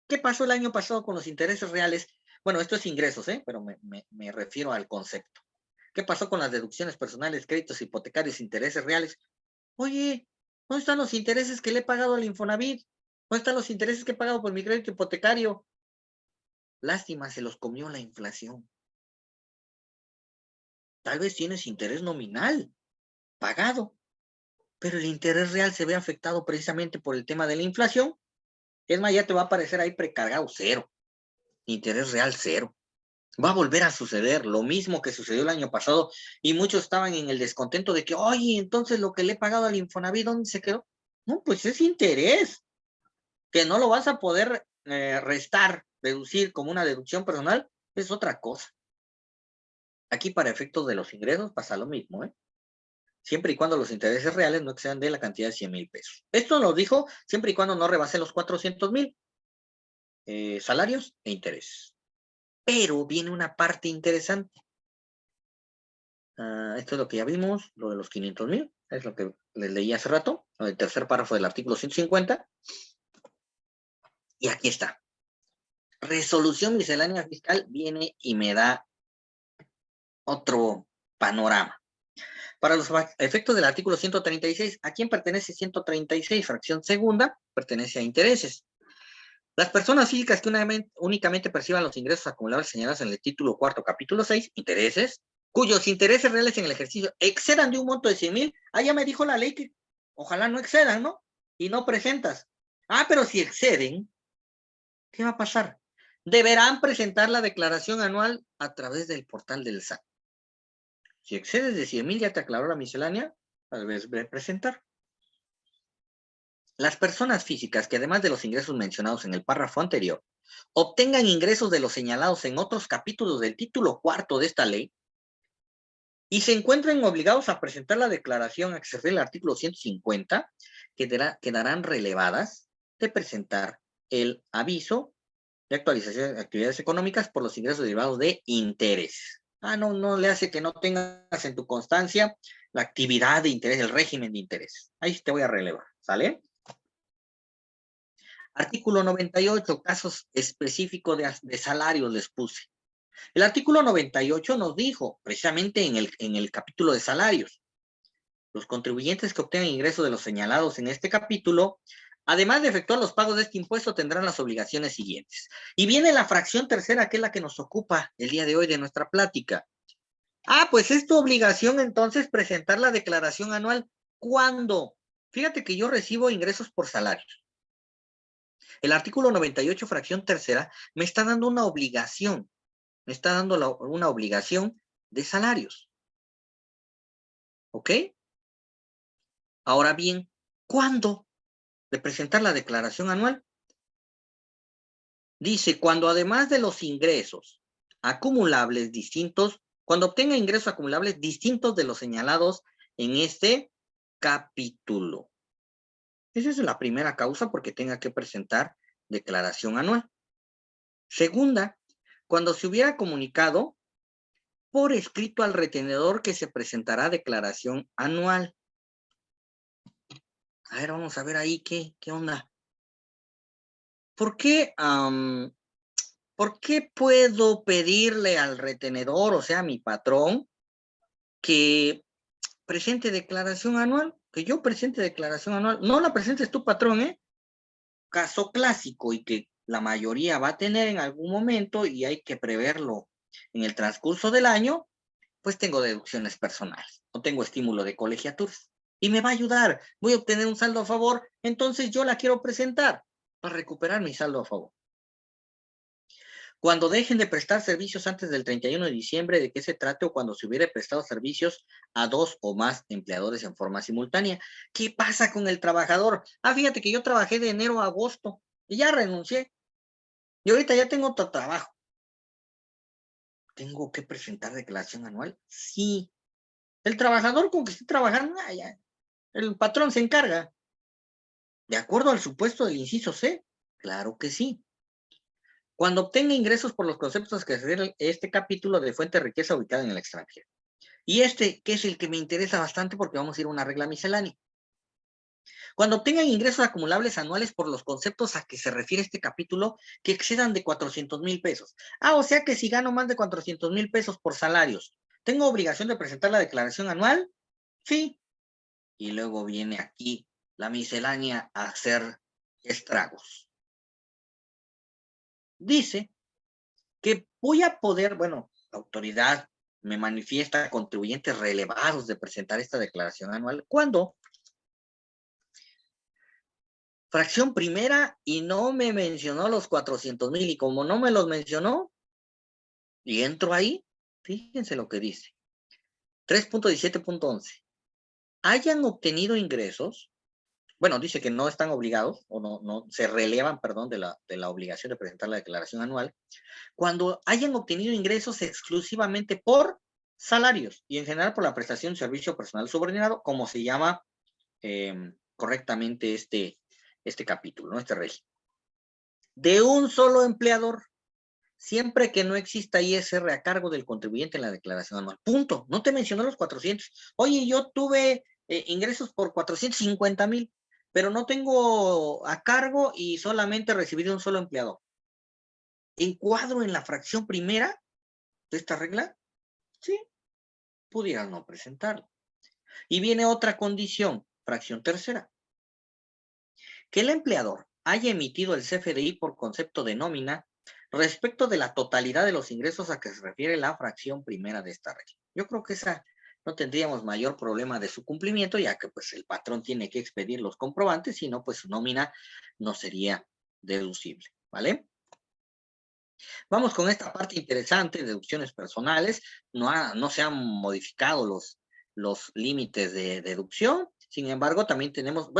¿Qué pasó el año pasado con los intereses reales? Bueno, esto es ingresos, pero me refiero al concepto. ¿Qué pasó con las deducciones personales, créditos hipotecarios, intereses reales? Oye, ¿dónde están los intereses que le he pagado al Infonavit? ¿Dónde están los intereses que he pagado por mi crédito hipotecario? Lástima, se los comió la inflación. Tal vez tienes interés nominal pagado, pero el interés real se ve afectado precisamente por el tema de la inflación. Es más, ya te va a aparecer ahí precargado cero, interés real cero. Va a volver a suceder lo mismo que sucedió el año pasado y muchos estaban en el descontento de que, oye, entonces lo que le he pagado al Infonavit, ¿dónde se quedó? No, pues es interés, que no lo vas a poder restar, deducir como una deducción personal, es otra cosa. Aquí para efectos de los ingresos pasa lo mismo, siempre y cuando los intereses reales no excedan de la cantidad de 100,000 pesos. Esto lo dijo siempre y cuando no rebase los 400,000 salarios e intereses. Pero viene una parte interesante. Esto es lo que ya vimos, lo de los 500,000, es lo que les leí hace rato, el tercer párrafo del artículo 150. Y aquí está. Resolución miscelánea fiscal viene y me da otro panorama. Para los efectos del artículo 136, ¿a quién pertenece 136? Fracción segunda, pertenece a intereses. Las personas físicas que únicamente perciban los ingresos acumulables señalados en el título cuarto, capítulo 6, intereses, cuyos intereses reales en el ejercicio excedan de un monto de 100,000, ya me dijo la ley que ojalá no excedan, ¿no? Y no presentas. Pero si exceden, ¿qué va a pasar? Deberán presentar la declaración anual a través del portal del SAT. Si excedes de 100,000, ya te aclaró la miscelánea, tal vez presentar. Las personas físicas que además de los ingresos mencionados en el párrafo anterior, obtengan ingresos de los señalados en otros capítulos del título cuarto de esta ley y se encuentren obligados a presentar la declaración a que se refiere el artículo 150, quedarán relevadas de presentar el aviso de actualización de actividades económicas por los ingresos derivados de interés. No le hace que no tengas en tu constancia la actividad de interés, el régimen de interés. Ahí te voy a relevar, ¿sale? Artículo 98, casos específicos de salarios les puse. El artículo 98 nos dijo, precisamente en el capítulo de salarios, los contribuyentes que obtengan ingresos de los señalados en este capítulo, además de efectuar los pagos de este impuesto, tendrán las obligaciones siguientes. Y viene la fracción tercera, que es la que nos ocupa el día de hoy de nuestra plática. Pues es tu obligación entonces presentar la declaración anual. ¿Cuándo? Fíjate que yo recibo ingresos por salarios. El artículo 98, fracción tercera, me está dando una obligación. Me está dando una obligación de salarios. ¿Ok? Ahora bien, ¿cuándo de presentar la declaración anual? Dice, cuando además de los ingresos acumulables distintos, cuando obtenga ingresos acumulables distintos de los señalados en este capítulo. Esa es la primera causa porque tenga que presentar declaración anual. Segunda, cuando se hubiera comunicado por escrito al retenedor que se presentará declaración anual. A ver, vamos a ver ahí qué onda. ¿Por qué puedo pedirle al retenedor, o sea, a mi patrón, que presente declaración anual? Que yo presente declaración anual. No la presentes tu patrón, ¿eh? Caso clásico y que la mayoría va a tener en algún momento y hay que preverlo en el transcurso del año, pues tengo deducciones personales, no tengo estímulo de colegiaturas. Y me va a ayudar, voy a obtener un saldo a favor, entonces yo la quiero presentar para recuperar mi saldo a favor. Cuando dejen de prestar servicios antes del 31 de diciembre, ¿de qué se trate? O cuando se hubiera prestado servicios a 2 o más empleadores en forma simultánea. ¿Qué pasa con el trabajador? Fíjate que yo trabajé de enero a agosto y ya renuncié. Y ahorita ya tengo otro trabajo. ¿Tengo que presentar declaración anual? Sí. El trabajador con que esté trabajando, ya, el patrón se encarga. ¿De acuerdo al supuesto del inciso C? Claro que sí. Cuando obtenga ingresos por los conceptos que se refiere este capítulo de fuente de riqueza ubicada en el extranjero. Y que es el que me interesa bastante porque vamos a ir a una regla miscelánea. Cuando obtengan ingresos acumulables anuales por los conceptos a que se refiere este capítulo que excedan de 400,000 pesos. O sea que si gano más de 400,000 pesos por salarios, ¿tengo obligación de presentar la declaración anual? Sí. Y luego viene aquí la miscelánea a hacer estragos. Dice que voy a poder, la autoridad me manifiesta contribuyentes relevados de presentar esta declaración anual cuando fracción primera y no me mencionó los 400,000 y como no me los mencionó y entro ahí, fíjense lo que dice 3.17.11 hayan obtenido ingresos. Bueno, dice que no están obligados o no se relevan, perdón, de la obligación de presentar la declaración anual cuando hayan obtenido ingresos exclusivamente por salarios y en general por la prestación de servicio personal subordinado, como se llama correctamente este capítulo, ¿no? Este régimen. De un solo empleador, siempre que no exista ISR a cargo del contribuyente en la declaración anual. Punto. No te mencionó los 400. Oye, yo tuve ingresos por 450,000, pero no tengo a cargo y solamente recibí de un solo empleador. ¿Encuadro en la fracción primera de esta regla? Sí, pudieras no presentarlo. Y viene otra condición, fracción tercera. Que el empleador haya emitido el CFDI por concepto de nómina respecto de la totalidad de los ingresos a que se refiere la fracción primera de esta regla. Yo creo que esa no tendríamos mayor problema de su cumplimiento, ya que pues el patrón tiene que expedir los comprobantes, si no, pues su nómina no sería deducible, ¿vale? Vamos con esta parte interesante, deducciones personales. No se han modificado los límites de deducción. Sin embargo, también tenemos,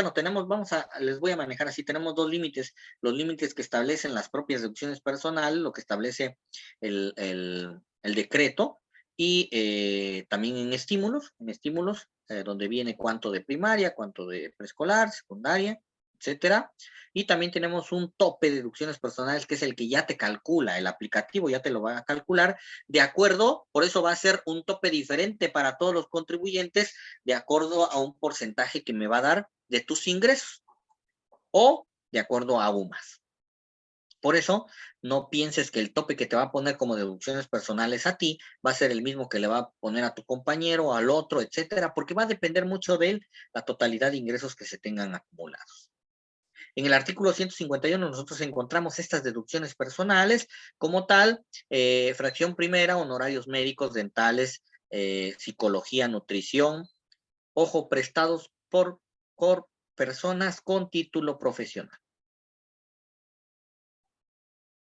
les voy a manejar así, tenemos dos límites, los límites que establecen las propias deducciones personales, lo que establece el decreto, y también en estímulos, donde viene cuánto de primaria, cuánto de preescolar, secundaria, etcétera. Y también tenemos un tope de deducciones personales que es el que ya te calcula, el aplicativo ya te lo va a calcular de acuerdo, por eso va a ser un tope diferente para todos los contribuyentes de acuerdo a un porcentaje que me va a dar de tus ingresos o de acuerdo a UMAS. Por eso, no pienses que el tope que te va a poner como deducciones personales a ti va a ser el mismo que le va a poner a tu compañero, al otro, etcétera, porque va a depender mucho de la totalidad de ingresos que se tengan acumulados. En el artículo 151 nosotros encontramos estas deducciones personales como tal, fracción primera, honorarios médicos, dentales, psicología, nutrición, prestados por personas con título profesional.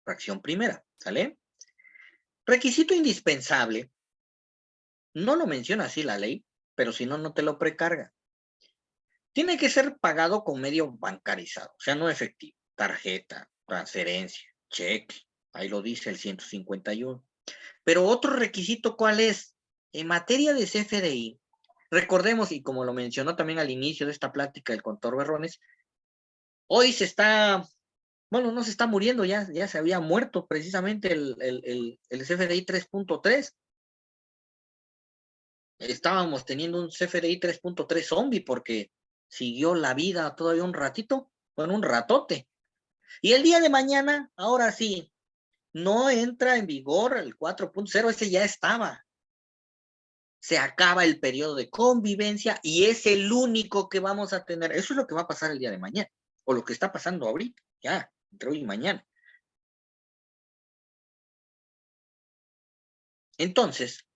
Fracción primera, ¿sale? Requisito indispensable, no lo menciona así la ley, pero si no, no te lo precarga. Tiene que ser pagado con medio bancarizado, o sea, no efectivo, tarjeta, transferencia, cheque, ahí lo dice el 151. Pero otro requisito, ¿cuál es? En materia de CFDI, recordemos, y como lo mencionó también al inicio de esta plática el contador Berrones, hoy se está, bueno, no se está muriendo, ya se había muerto precisamente el CFDI 3.3. Estábamos teniendo un CFDI 3.3 zombie porque siguió la vida todavía un ratito, bueno, un ratote. Y el día de mañana, ahora sí, no entra en vigor el 4.0, ese ya estaba. Se acaba el periodo de convivencia y es el único que vamos a tener. Eso es lo que va a pasar el día de mañana, o lo que está pasando ahorita, ya, entre hoy y mañana. Entonces,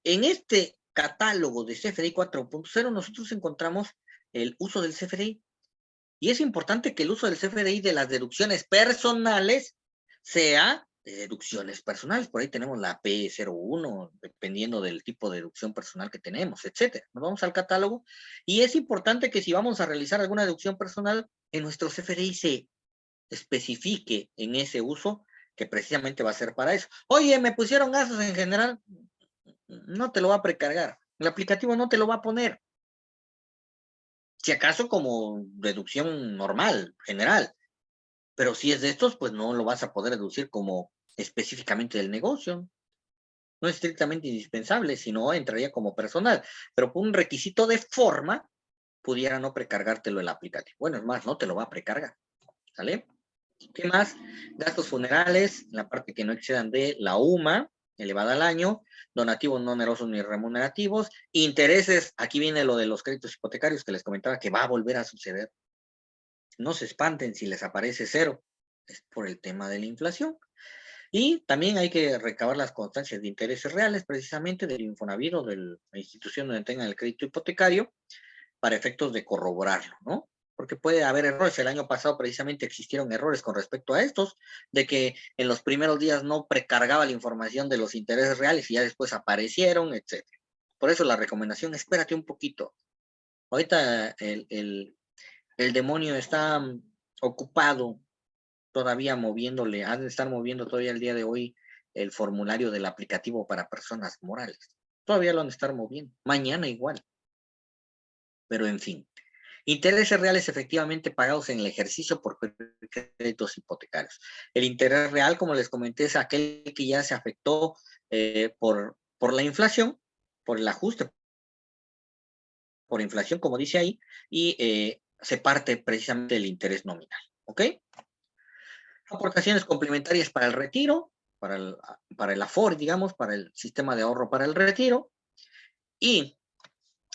en este catálogo de CFDI 4.0, nosotros encontramos el uso del CFDI. Y es importante que el uso del CFDI de las deducciones personales sea de deducciones personales. Por ahí tenemos la P01, dependiendo del tipo de deducción personal que tenemos, etcétera. Nos vamos al catálogo y es importante que si vamos a realizar alguna deducción personal, en nuestro CFDI se especifique en ese uso que precisamente va a ser para eso. Oye, me pusieron gastos en general, no te lo va a precargar. El aplicativo no te lo va a poner. Si acaso como deducción normal, general. Pero si es de estos, pues no lo vas a poder deducir como específicamente del negocio. No es estrictamente indispensable, sino entraría como personal. Pero por un requisito de forma, pudiera no precargártelo el aplicativo. Bueno, es más, no te lo va a precargar. ¿Sale? ¿Qué más? Gastos funerales, la parte que no excedan de la UMA, elevada al año, donativos no onerosos ni remunerativos, intereses, aquí viene lo de los créditos hipotecarios que les comentaba que va a volver a suceder. No se espanten si les aparece cero, es por el tema de la inflación. Y también hay que recabar las constancias de intereses reales, precisamente del Infonavit o de la institución donde tengan el crédito hipotecario, para efectos de corroborarlo, ¿no? Porque puede haber errores. El año pasado precisamente existieron errores con respecto a estos, de que en los primeros días no precargaba la información de los intereses reales y ya después aparecieron, etc. Por eso la recomendación, espérate un poquito. Ahorita el demonio está ocupado todavía moviéndole, han de estar moviendo todavía el día de hoy el formulario del aplicativo para personas morales. Todavía lo han de estar moviendo. Mañana igual. Pero en fin. Intereses reales efectivamente pagados en el ejercicio por créditos hipotecarios. El interés real, como les comenté, es aquel que ya se afectó por la inflación, por el ajuste por inflación, como dice ahí, y se parte precisamente del interés nominal. ¿Ok? Aportaciones complementarias para el retiro, para el Afore, digamos, para el sistema de ahorro para el retiro. Y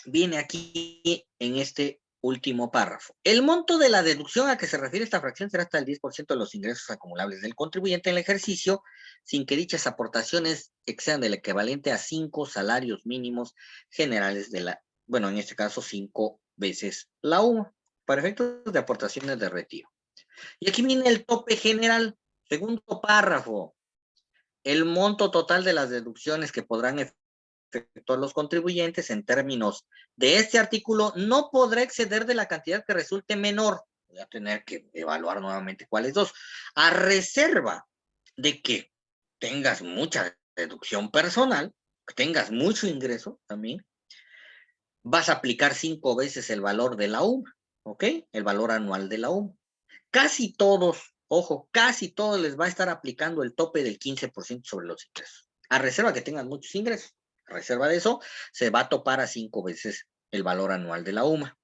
viene aquí en este último párrafo. El monto de la deducción a que se refiere esta fracción será hasta el 10% de los ingresos acumulables del contribuyente en el ejercicio, sin que dichas aportaciones excedan del equivalente a 5 salarios mínimos generales de la, bueno, en este caso 5 veces la UMA, para efectos de aportaciones de retiro. Y aquí viene el tope general, segundo párrafo. El monto total de las deducciones que podrán efectuar los contribuyentes en términos de este artículo no podrá exceder de la cantidad que resulte menor. Voy a tener que evaluar nuevamente cuáles dos. A reserva de que tengas mucha deducción personal, que tengas mucho ingreso también, vas a aplicar 5 veces el valor de la UMA, ¿ok? El valor anual de la UMA. Casi todos, ojo, casi todos les va a estar aplicando el tope del 15% sobre los ingresos, a reserva que tengan muchos ingresos. A reserva de eso, se va a topar a 5 veces el valor anual de la UMA.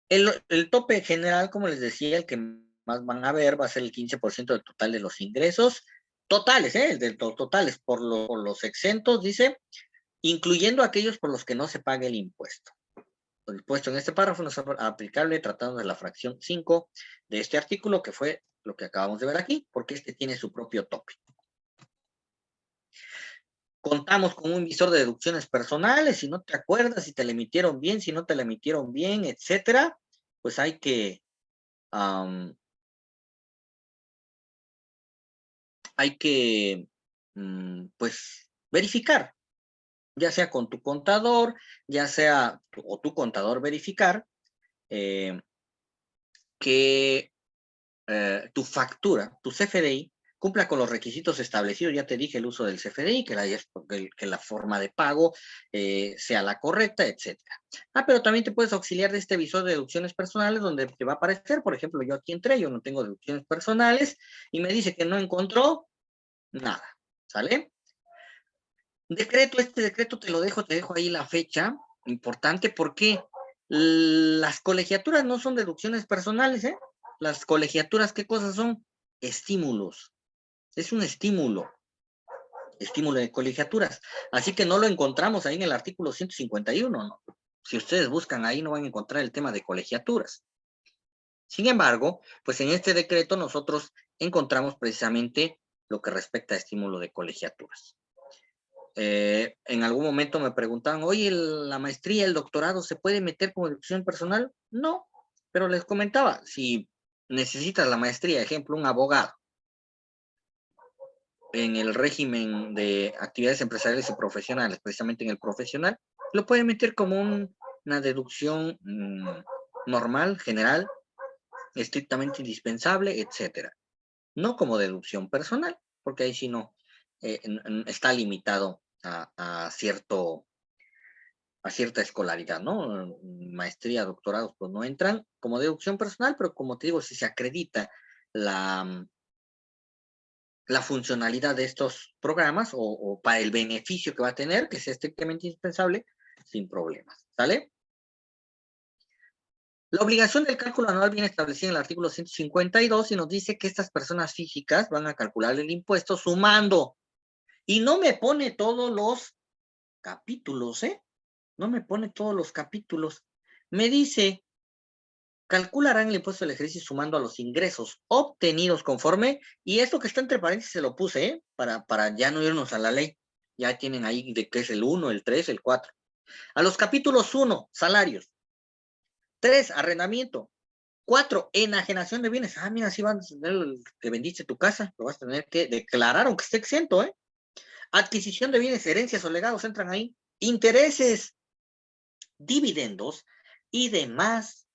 El tope general, como les decía, el que más van a ver va a ser el 15% del total de los ingresos totales, el de los totales por los exentos, dice, incluyendo aquellos por los que no se pague el impuesto. El impuesto en este párrafo no es aplicable tratando de la fracción 5 de este artículo, que fue lo que acabamos de ver aquí, porque este tiene su propio tope. Contamos con un visor de deducciones personales, si no te acuerdas, si te la emitieron bien, si no te la emitieron bien, etcétera, pues hay que pues verificar, ya sea con tu contador, ya sea o tu contador verificar que tu factura, tu CFDI, cumpla con los requisitos establecidos, ya te dije, el uso del CFDI, que la forma de pago sea la correcta, etcétera. Pero también te puedes auxiliar de este visor de deducciones personales, donde te va a aparecer, por ejemplo, yo aquí entré, yo no tengo deducciones personales, y me dice que no encontró nada, ¿sale? Decreto, este decreto te dejo ahí la fecha, importante, porque las colegiaturas no son deducciones personales, ¿eh? Las colegiaturas, ¿qué cosas son? Estímulos. Es un estímulo de colegiaturas. Así que no lo encontramos ahí en el artículo 151, ¿no? Si ustedes buscan ahí no van a encontrar el tema de colegiaturas. Sin embargo, pues en este decreto nosotros encontramos precisamente lo que respecta a estímulo de colegiaturas. En algún momento me preguntaban, oye, la maestría, el doctorado, ¿se puede meter como deducción personal? No, pero les comentaba, si necesitas la maestría, ejemplo, un abogado, en el régimen de actividades empresariales y profesionales, precisamente en el profesional, lo puede meter como una deducción normal, general, estrictamente indispensable, etcétera. No como deducción personal, porque ahí sí no está limitado a cierta escolaridad, ¿no? Maestría, doctorados, pues no entran como deducción personal, pero como te digo, si se acredita la funcionalidad de estos programas o para el beneficio que va a tener, que sea estrictamente indispensable, sin problemas, ¿sale? La obligación del cálculo anual viene establecida en el artículo 152 y nos dice que estas personas físicas van a calcular el impuesto sumando. Y no me pone todos los capítulos, ¿eh? No me pone todos los capítulos. Me dice, calcularán el impuesto del ejercicio sumando a los ingresos obtenidos conforme, y esto que está entre paréntesis se lo puse, ¿eh? Para ya no irnos a la ley. Ya tienen ahí de qué es el 1, el 3, el 4. A los capítulos 1, salarios. 3, arrendamiento. 4, enajenación de bienes. Mira, si van a tener que vendiste tu casa, lo vas a tener que declarar, aunque esté exento, ¿eh? Adquisición de bienes, herencias o legados entran ahí. Intereses, dividendos y demás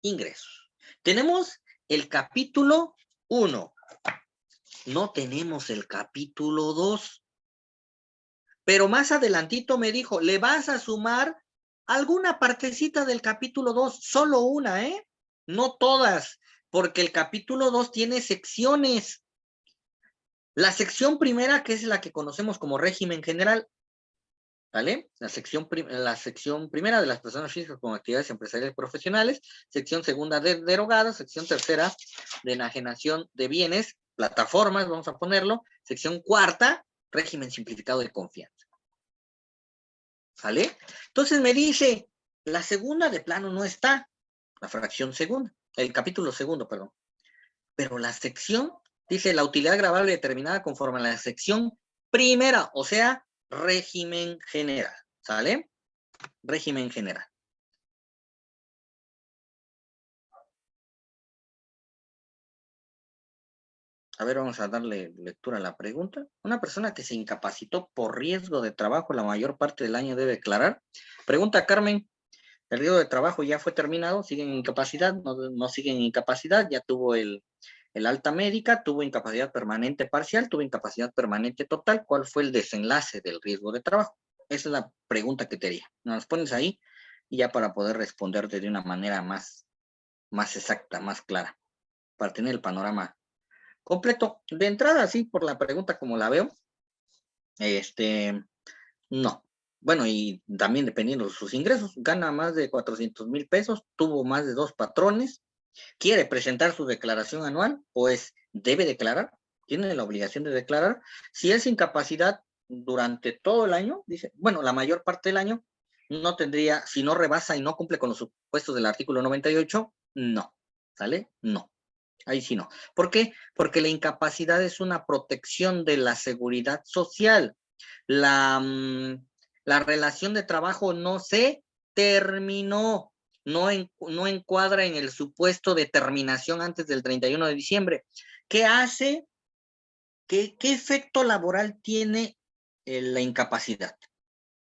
ingresos. Tenemos el capítulo 1. No tenemos el capítulo 2. Pero más adelantito me dijo, le vas a sumar alguna partecita del capítulo 2, solo una, ¿eh? No todas, porque el capítulo 2 tiene secciones. La sección primera, que es la que conocemos como régimen general, ¿vale? La sección primera de las personas físicas con actividades empresariales y profesionales, sección segunda de derogadas, sección tercera de enajenación de bienes, plataformas, vamos a ponerlo, sección cuarta, régimen simplificado de confianza. ¿Sale? Entonces me dice, la segunda de plano no está, la fracción segunda, el capítulo segundo, perdón. Pero la sección, dice, la utilidad gravable determinada conforme a la sección primera, o sea, régimen general, ¿sale? Régimen general. A ver, vamos a darle lectura a la pregunta. Una persona que se incapacitó por riesgo de trabajo la mayor parte del año debe declarar. Pregunta Carmen, el riesgo de trabajo ya fue terminado, sigue en incapacidad, no sigue en incapacidad, ya tuvo el alta médica, tuvo incapacidad permanente parcial, tuvo incapacidad permanente total. ¿Cuál fue el desenlace del riesgo de trabajo? Esa es la pregunta que te haría. Nos pones ahí y ya para poder responderte de una manera más exacta, más clara, para tener el panorama completo. De entrada, sí, por la pregunta como la veo, no. Bueno, y también dependiendo de sus ingresos, gana más de 400,000 pesos, tuvo más de 2 patrones, quiere presentar su declaración anual, pues debe declarar, tiene la obligación de declarar. Si es incapacidad durante todo el año, dice, bueno, la mayor parte del año, no tendría, si no rebasa y no cumple con los supuestos del artículo 98, no, ¿sale? No, ahí sí no. ¿Por qué? Porque la incapacidad es una protección de la seguridad social. La relación de trabajo no se terminó, no encuadra en el supuesto de terminación antes del 31 de diciembre. ¿Qué hace? ¿Qué efecto laboral tiene la incapacidad?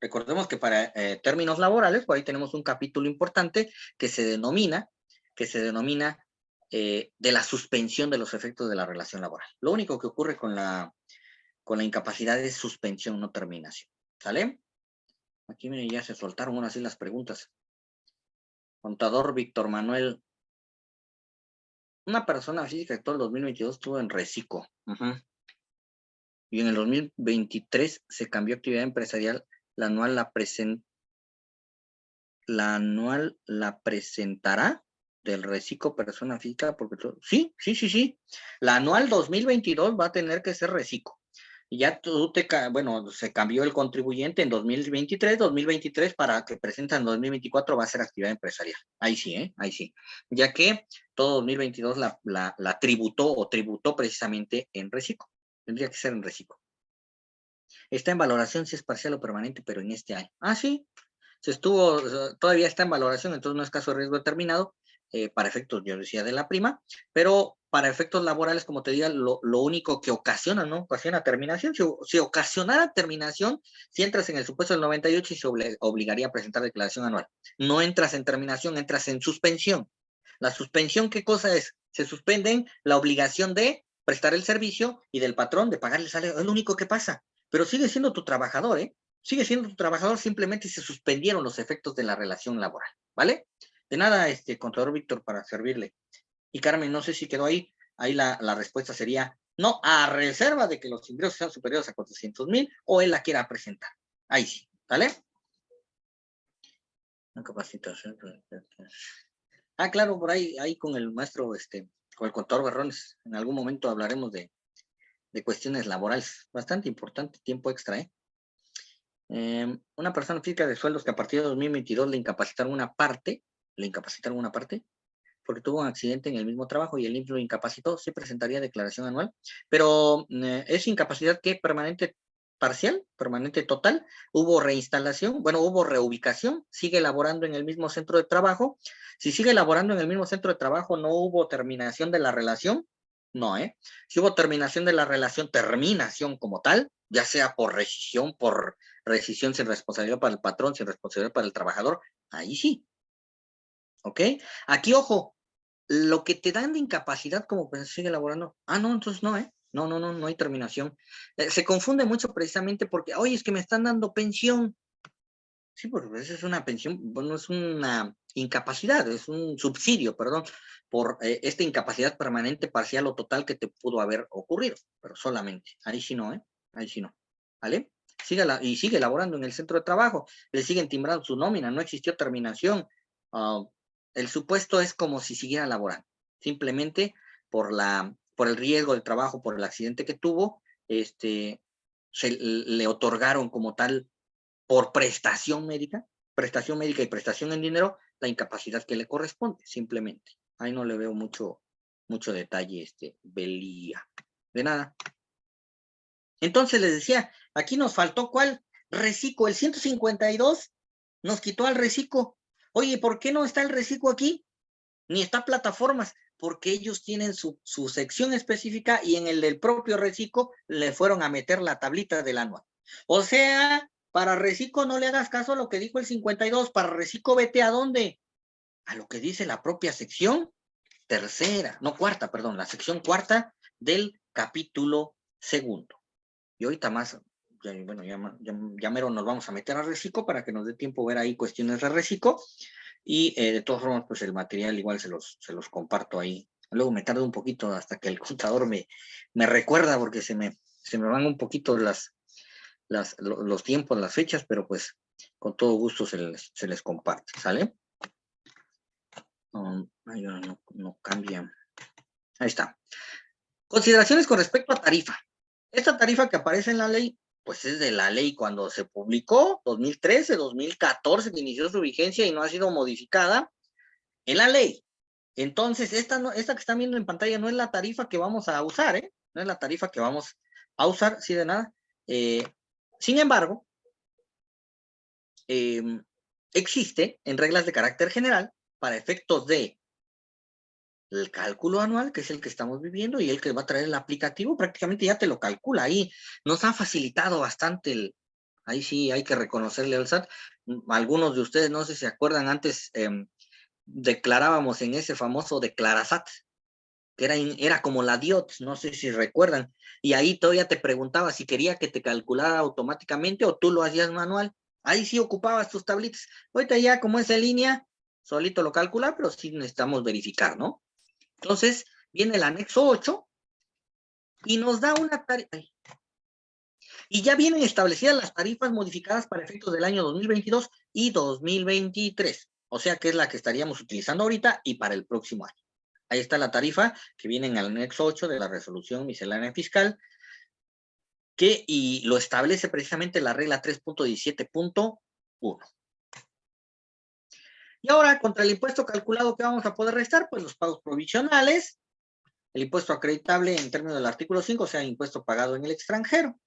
Recordemos que para términos laborales, por ahí tenemos un capítulo importante que se denomina de la suspensión de los efectos de la relación laboral. Lo único que ocurre con la incapacidad es suspensión, no terminación. ¿Sale? Aquí, miren, ya se soltaron unas así las preguntas. Contador Víctor Manuel. Una persona física que todo el 2022 estuvo en reciclo. Y en el 2023 se cambió actividad empresarial. La anual la presentará del reciclo persona física, porque sí. La anual 2022 va a tener que ser reciclo. Y ya se cambió el contribuyente en 2023 para que presenta en 2024 va a ser actividad empresarial. Ahí sí, ahí sí. Ya que todo 2022 la tributó precisamente en reciclo. Tendría que ser en reciclo. Está en valoración si es parcial o permanente, pero en este año. Ah, sí. Todavía está en valoración, entonces no es caso de riesgo determinado, para efectos, yo decía, de la prima, pero para efectos laborales, como te diga, lo único que ocasiona, ¿no? Ocasiona terminación. Si ocasionara terminación, si entras en el supuesto del 98 y se obligaría a presentar declaración anual. No entras en terminación, entras en suspensión. La suspensión, ¿qué cosa es? Se suspenden la obligación de prestar el servicio y del patrón de pagarle el salario. Es lo único que pasa. Pero sigue siendo tu trabajador, ¿eh? Sigue siendo tu trabajador, simplemente se suspendieron los efectos de la relación laboral, ¿vale? De nada, contador Víctor, para servirle. Y Carmen, no sé si quedó ahí. Ahí la respuesta sería no, a reserva de que los ingresos sean superiores a 400,000 o él la quiera presentar. Ahí sí, ¿vale? Una capacitación. Ah, claro, por ahí con el maestro, con el contador Berrones, en algún momento hablaremos de cuestiones laborales. Bastante importante, tiempo extra, ¿eh? Una persona física de sueldos que a partir de 2022 le incapacitaron una parte, porque tuvo un accidente en el mismo trabajo y el IMSS lo incapacitó, sí presentaría declaración anual, pero es incapacidad que permanente parcial, permanente total, hubo reinstalación, bueno, hubo reubicación, sigue laborando en el mismo centro de trabajo. Si sigue laborando en el mismo centro de trabajo, no hubo terminación de la relación, no, si hubo terminación de la relación, terminación como tal, ya sea por rescisión sin responsabilidad para el patrón, sin responsabilidad para el trabajador, ahí sí. ¿Ok? Aquí, ojo, lo que te dan de incapacidad como pues sigue laborando, no, entonces no, no hay terminación. Se confunde mucho precisamente porque, oye, es que me están dando pensión. Sí, porque esa es una pensión, bueno, es una incapacidad, es un subsidio, perdón, por esta incapacidad permanente, parcial o total que te pudo haber ocurrido, pero solamente. Ahí sí no, ahí sí no. ¿Vale? Y sigue laborando en el centro de trabajo, le siguen timbrando su nómina, no existió terminación. El supuesto es como si siguiera laborando, simplemente por el riesgo del trabajo, por el accidente que tuvo, le otorgaron como tal por prestación médica y prestación en dinero, la incapacidad que le corresponde, simplemente. Ahí no le veo mucho detalle, Belía. De nada. Entonces les decía, aquí nos faltó ¿cuál? Reciclo, el 152 nos quitó al reciclo. Oye, ¿por qué no está el reciclo aquí? Ni está plataformas, porque ellos tienen su sección específica y en el del propio reciclo le fueron a meter la tablita del anual. O sea, para reciclo no le hagas caso a lo que dijo el 52, para reciclo vete ¿a dónde? A lo que dice la propia sección cuarta, perdón, la sección cuarta del capítulo segundo. Y ahorita más, bueno, ya mero nos vamos a meter a reciclo para que nos dé tiempo ver ahí cuestiones de reciclo. Y de todas formas, pues el material igual se los comparto ahí. Luego me tarda un poquito hasta que el contador me recuerda porque se me van un poquito los tiempos, las fechas, pero pues con todo gusto se les comparte, ¿sale? No cambia. Ahí está. Consideraciones con respecto a tarifa. Esta tarifa que aparece en la ley, pues es de la ley cuando se publicó, 2013, 2014, que inició su vigencia y no ha sido modificada en la ley. Entonces, esta que están viendo en pantalla no es la tarifa que vamos a usar, no es la tarifa que vamos a usar, sí, de nada. Sin embargo, existe en reglas de carácter general para efectos de el cálculo anual, que es el que estamos viviendo y el que va a traer el aplicativo, prácticamente ya te lo calcula ahí. Nos ha facilitado bastante ahí sí hay que reconocerle al SAT. Algunos de ustedes no sé si se acuerdan, antes declarábamos en ese famoso Declarasat, que era como la DIOTS, no sé si recuerdan, y ahí todavía te preguntaba si quería que te calculara automáticamente o tú lo hacías manual. Ahí sí ocupabas tus tablitas. Ahorita ya como es en línea, solito lo calcula, pero sí necesitamos verificar, ¿no? Entonces, viene el anexo 8 y nos da una tarifa. Y ya vienen establecidas las tarifas modificadas para efectos del año 2022 y 2023. O sea que es la que estaríamos utilizando ahorita y para el próximo año. Ahí está la tarifa que viene en el anexo 8 de la resolución miscelánea fiscal, y lo establece precisamente la regla 3.17.1. Y ahora, contra el impuesto calculado que vamos a poder restar, pues los pagos provisionales, el impuesto acreditable en términos del artículo 5, o sea, impuesto pagado en el extranjero,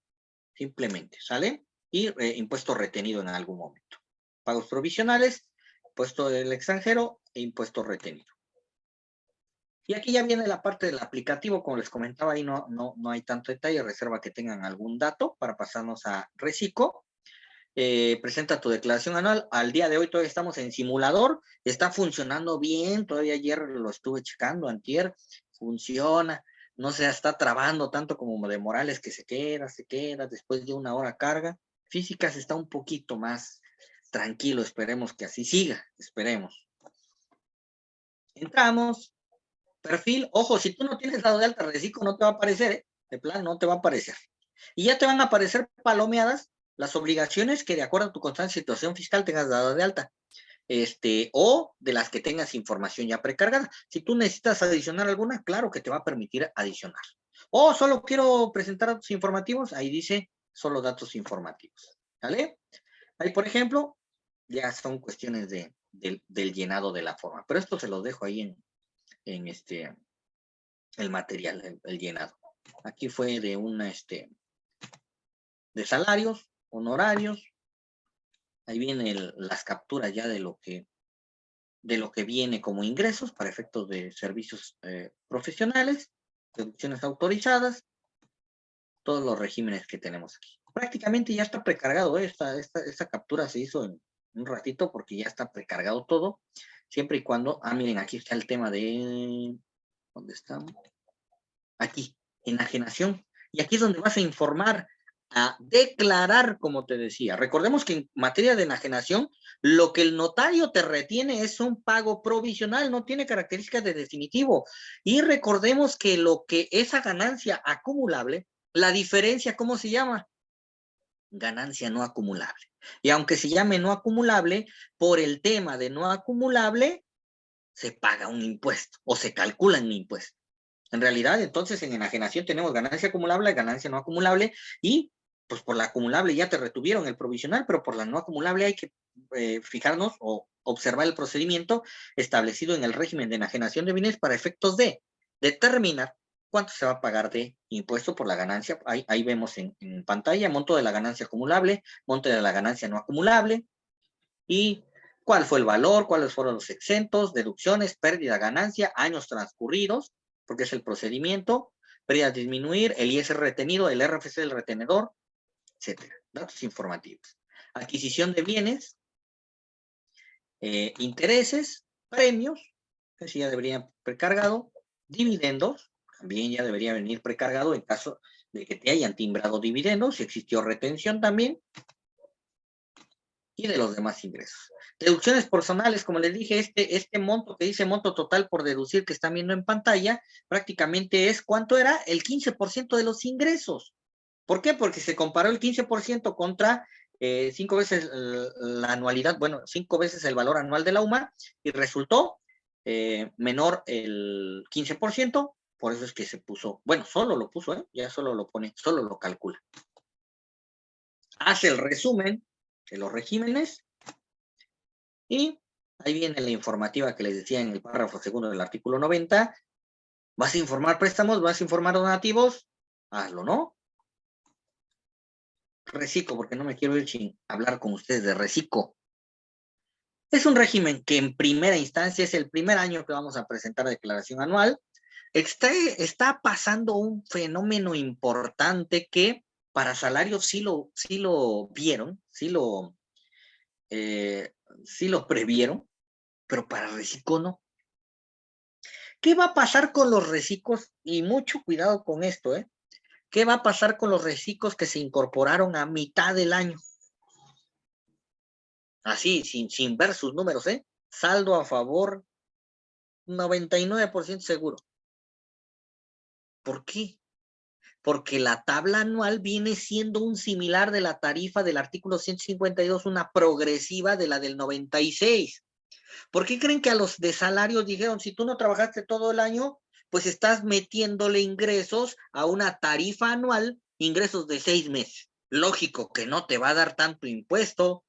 simplemente, ¿sale? Y impuesto retenido en algún momento. Pagos provisionales, impuesto del extranjero e impuesto retenido. Y aquí ya viene la parte del aplicativo, como les comentaba, ahí no hay tanto detalle, reserva que tengan algún dato para pasarnos a Recico. Presenta tu declaración anual. Al día de hoy todavía estamos en simulador, está funcionando bien, todavía ayer lo estuve checando, antier, funciona, no se está trabando tanto como de Morales que se queda, después de una hora carga. Físicas está un poquito más tranquilo, esperemos que así siga, esperemos. Entramos, perfil, ojo, si tú no tienes dado de alta Recico no te va a aparecer, de plan no te va a aparecer. Y ya te van a aparecer palomeadas las obligaciones que de acuerdo a tu constante situación fiscal tengas dado de alta, o de las que tengas información ya precargada. Si tú necesitas adicionar alguna, claro que te va a permitir adicionar. O solo quiero presentar datos informativos, ahí dice solo datos informativos, ¿vale? Ahí, por ejemplo, ya son cuestiones del llenado de la forma, pero esto se lo dejo ahí en el material, el llenado. Aquí fue de de salarios, honorarios. Ahí vienen las capturas ya de lo que viene como ingresos para efectos de servicios profesionales, deducciones autorizadas, todos los regímenes que tenemos aquí. Prácticamente ya está precargado, esta captura se hizo en un ratito porque ya está precargado todo, siempre y cuando, miren, aquí está el tema de, ¿dónde estamos? Aquí, enajenación, y aquí es donde vas a informar, a declarar, como te decía. Recordemos que en materia de enajenación, lo que el notario te retiene es un pago provisional, no tiene características de definitivo. Y recordemos que lo que esa ganancia acumulable, la diferencia, ¿cómo se llama? Ganancia no acumulable. Y aunque se llame no acumulable, por el tema de no acumulable, se paga un impuesto o se calcula un impuesto. En realidad, entonces, en enajenación tenemos ganancia acumulable, ganancia no acumulable, y pues por la acumulable ya te retuvieron el provisional, pero por la no acumulable hay que fijarnos o observar el procedimiento establecido en el régimen de enajenación de bienes para efectos de determinar cuánto se va a pagar de impuesto por la ganancia. Ahí vemos en pantalla monto de la ganancia acumulable, monto de la ganancia no acumulable, y cuál fue el valor, cuáles fueron los exentos, deducciones, pérdida, ganancia, años transcurridos, porque es el procedimiento, pérdida disminuir, el ISR retenido, el RFC del retenedor, etcétera. Datos informativos. Adquisición de bienes, intereses, premios, que sí ya debería precargado, dividendos, también ya debería venir precargado en caso de que te hayan timbrado dividendos, si existió retención también, y de los demás ingresos. Deducciones personales, como les dije, este monto que dice monto total por deducir que están viendo en pantalla, prácticamente es, ¿cuánto era? El 15% de los ingresos. ¿Por qué? Porque se comparó el 15% contra 5 veces la anualidad, bueno, 5 veces el valor anual de la UMA, y resultó menor el 15%, por eso es que se puso, bueno, solo lo puso, ya solo lo pone, solo lo calcula. Hace el resumen de los regímenes, y ahí viene la informativa que les decía en el párrafo segundo del artículo 90. ¿Vas a informar préstamos? ¿Vas a informar donativos? Hazlo, ¿no? Recico, porque no me quiero ir sin hablar con ustedes de Recico. Es un régimen que en primera instancia es el primer año que vamos a presentar declaración anual. Está pasando un fenómeno importante que para salarios sí lo vieron, sí lo previeron, pero para Recico no. ¿Qué va a pasar con los reciclos? Y mucho cuidado con esto, ¿eh? ¿Qué va a pasar con los reciclos que se incorporaron a mitad del año? Así, sin ver sus números, ¿eh? Saldo a favor, 99% seguro. ¿Por qué? Porque la tabla anual viene siendo un similar de la tarifa del artículo 152, una progresiva de la del 96. ¿Por qué creen que a los de salarios dijeron, si tú no trabajaste todo el año, pues estás metiéndole ingresos a una tarifa anual, ingresos de 6 meses? Lógico que no te va a dar tanto impuesto,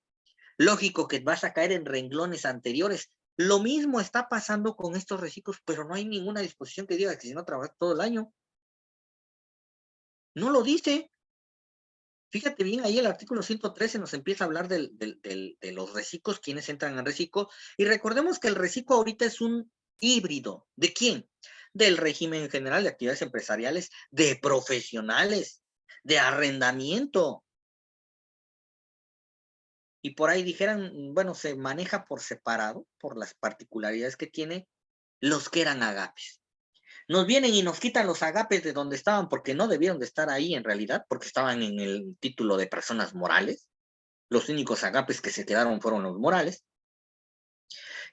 lógico que vas a caer en renglones anteriores. Lo mismo está pasando con estos reciclos, pero no hay ninguna disposición que diga que si no trabajas todo el año. No lo dice. Fíjate bien, ahí el artículo 113 nos empieza a hablar de los reciclos, quienes entran en reciclo, y recordemos que el reciclo ahorita es un híbrido. ¿De quién? Del régimen general de actividades empresariales, de profesionales, de arrendamiento. Y por ahí dijeran, bueno, se maneja por separado, por las particularidades que tiene, los que eran agapes. Nos vienen y nos quitan los agapes de donde estaban, porque no debieron de estar ahí en realidad, porque estaban en el título de personas morales. Los únicos agapes que se quedaron fueron los morales.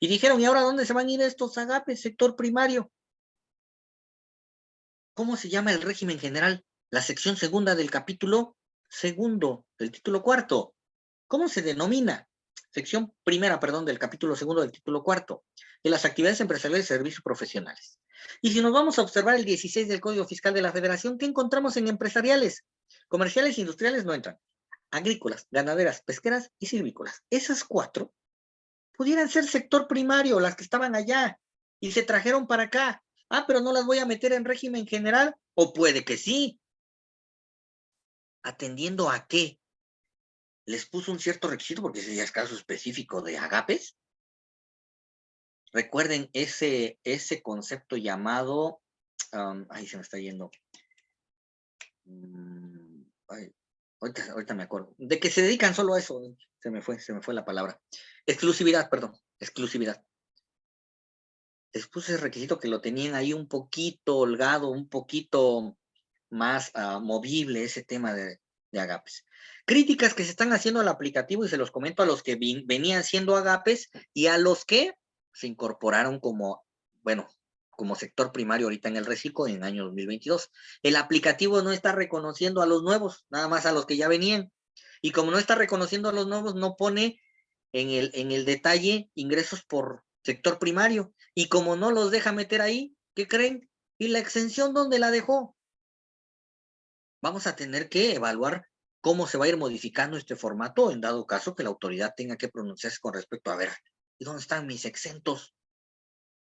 Y dijeron, ¿y ahora dónde se van a ir estos agapes? Sector primario. ¿Cómo se llama el régimen general? La sección segunda del capítulo segundo, del título cuarto. ¿Cómo se denomina? Sección primera, perdón, del capítulo segundo del título cuarto, de las actividades empresariales y servicios profesionales. Y si nos vamos a observar el 16 del Código Fiscal de la Federación, ¿qué encontramos en empresariales? Comerciales e industriales no entran. Agrícolas, ganaderas, pesqueras y silvícolas. Esas 4 pudieran ser sector primario, las que estaban allá y se trajeron para acá. Ah, pero no las voy a meter en régimen general, o puede que sí. ¿Atendiendo a qué? ¿Les puso un cierto requisito porque ese ya es caso específico de agapes? Recuerden ese concepto llamado, ahí se me está yendo. Ay, ahorita me acuerdo. De que se dedican solo a eso. Se me fue la palabra. Exclusividad, perdón. Exclusividad. Les puse ese requisito que lo tenían ahí un poquito holgado, un poquito más movible ese tema de agapes. Críticas que se están haciendo al aplicativo y se los comento a los que venían siendo agapes y a los que se incorporaron como, bueno, como sector primario ahorita en el reciclo en el año 2022. El aplicativo no está reconociendo a los nuevos, nada más a los que ya venían. Y como no está reconociendo a los nuevos, no pone en el detalle ingresos por sector primario. Y como no los deja meter ahí, ¿qué creen? ¿Y la exención dónde la dejó? Vamos a tener que evaluar cómo se va a ir modificando este formato en dado caso que la autoridad tenga que pronunciarse con respecto a ver, ¿y dónde están mis exentos?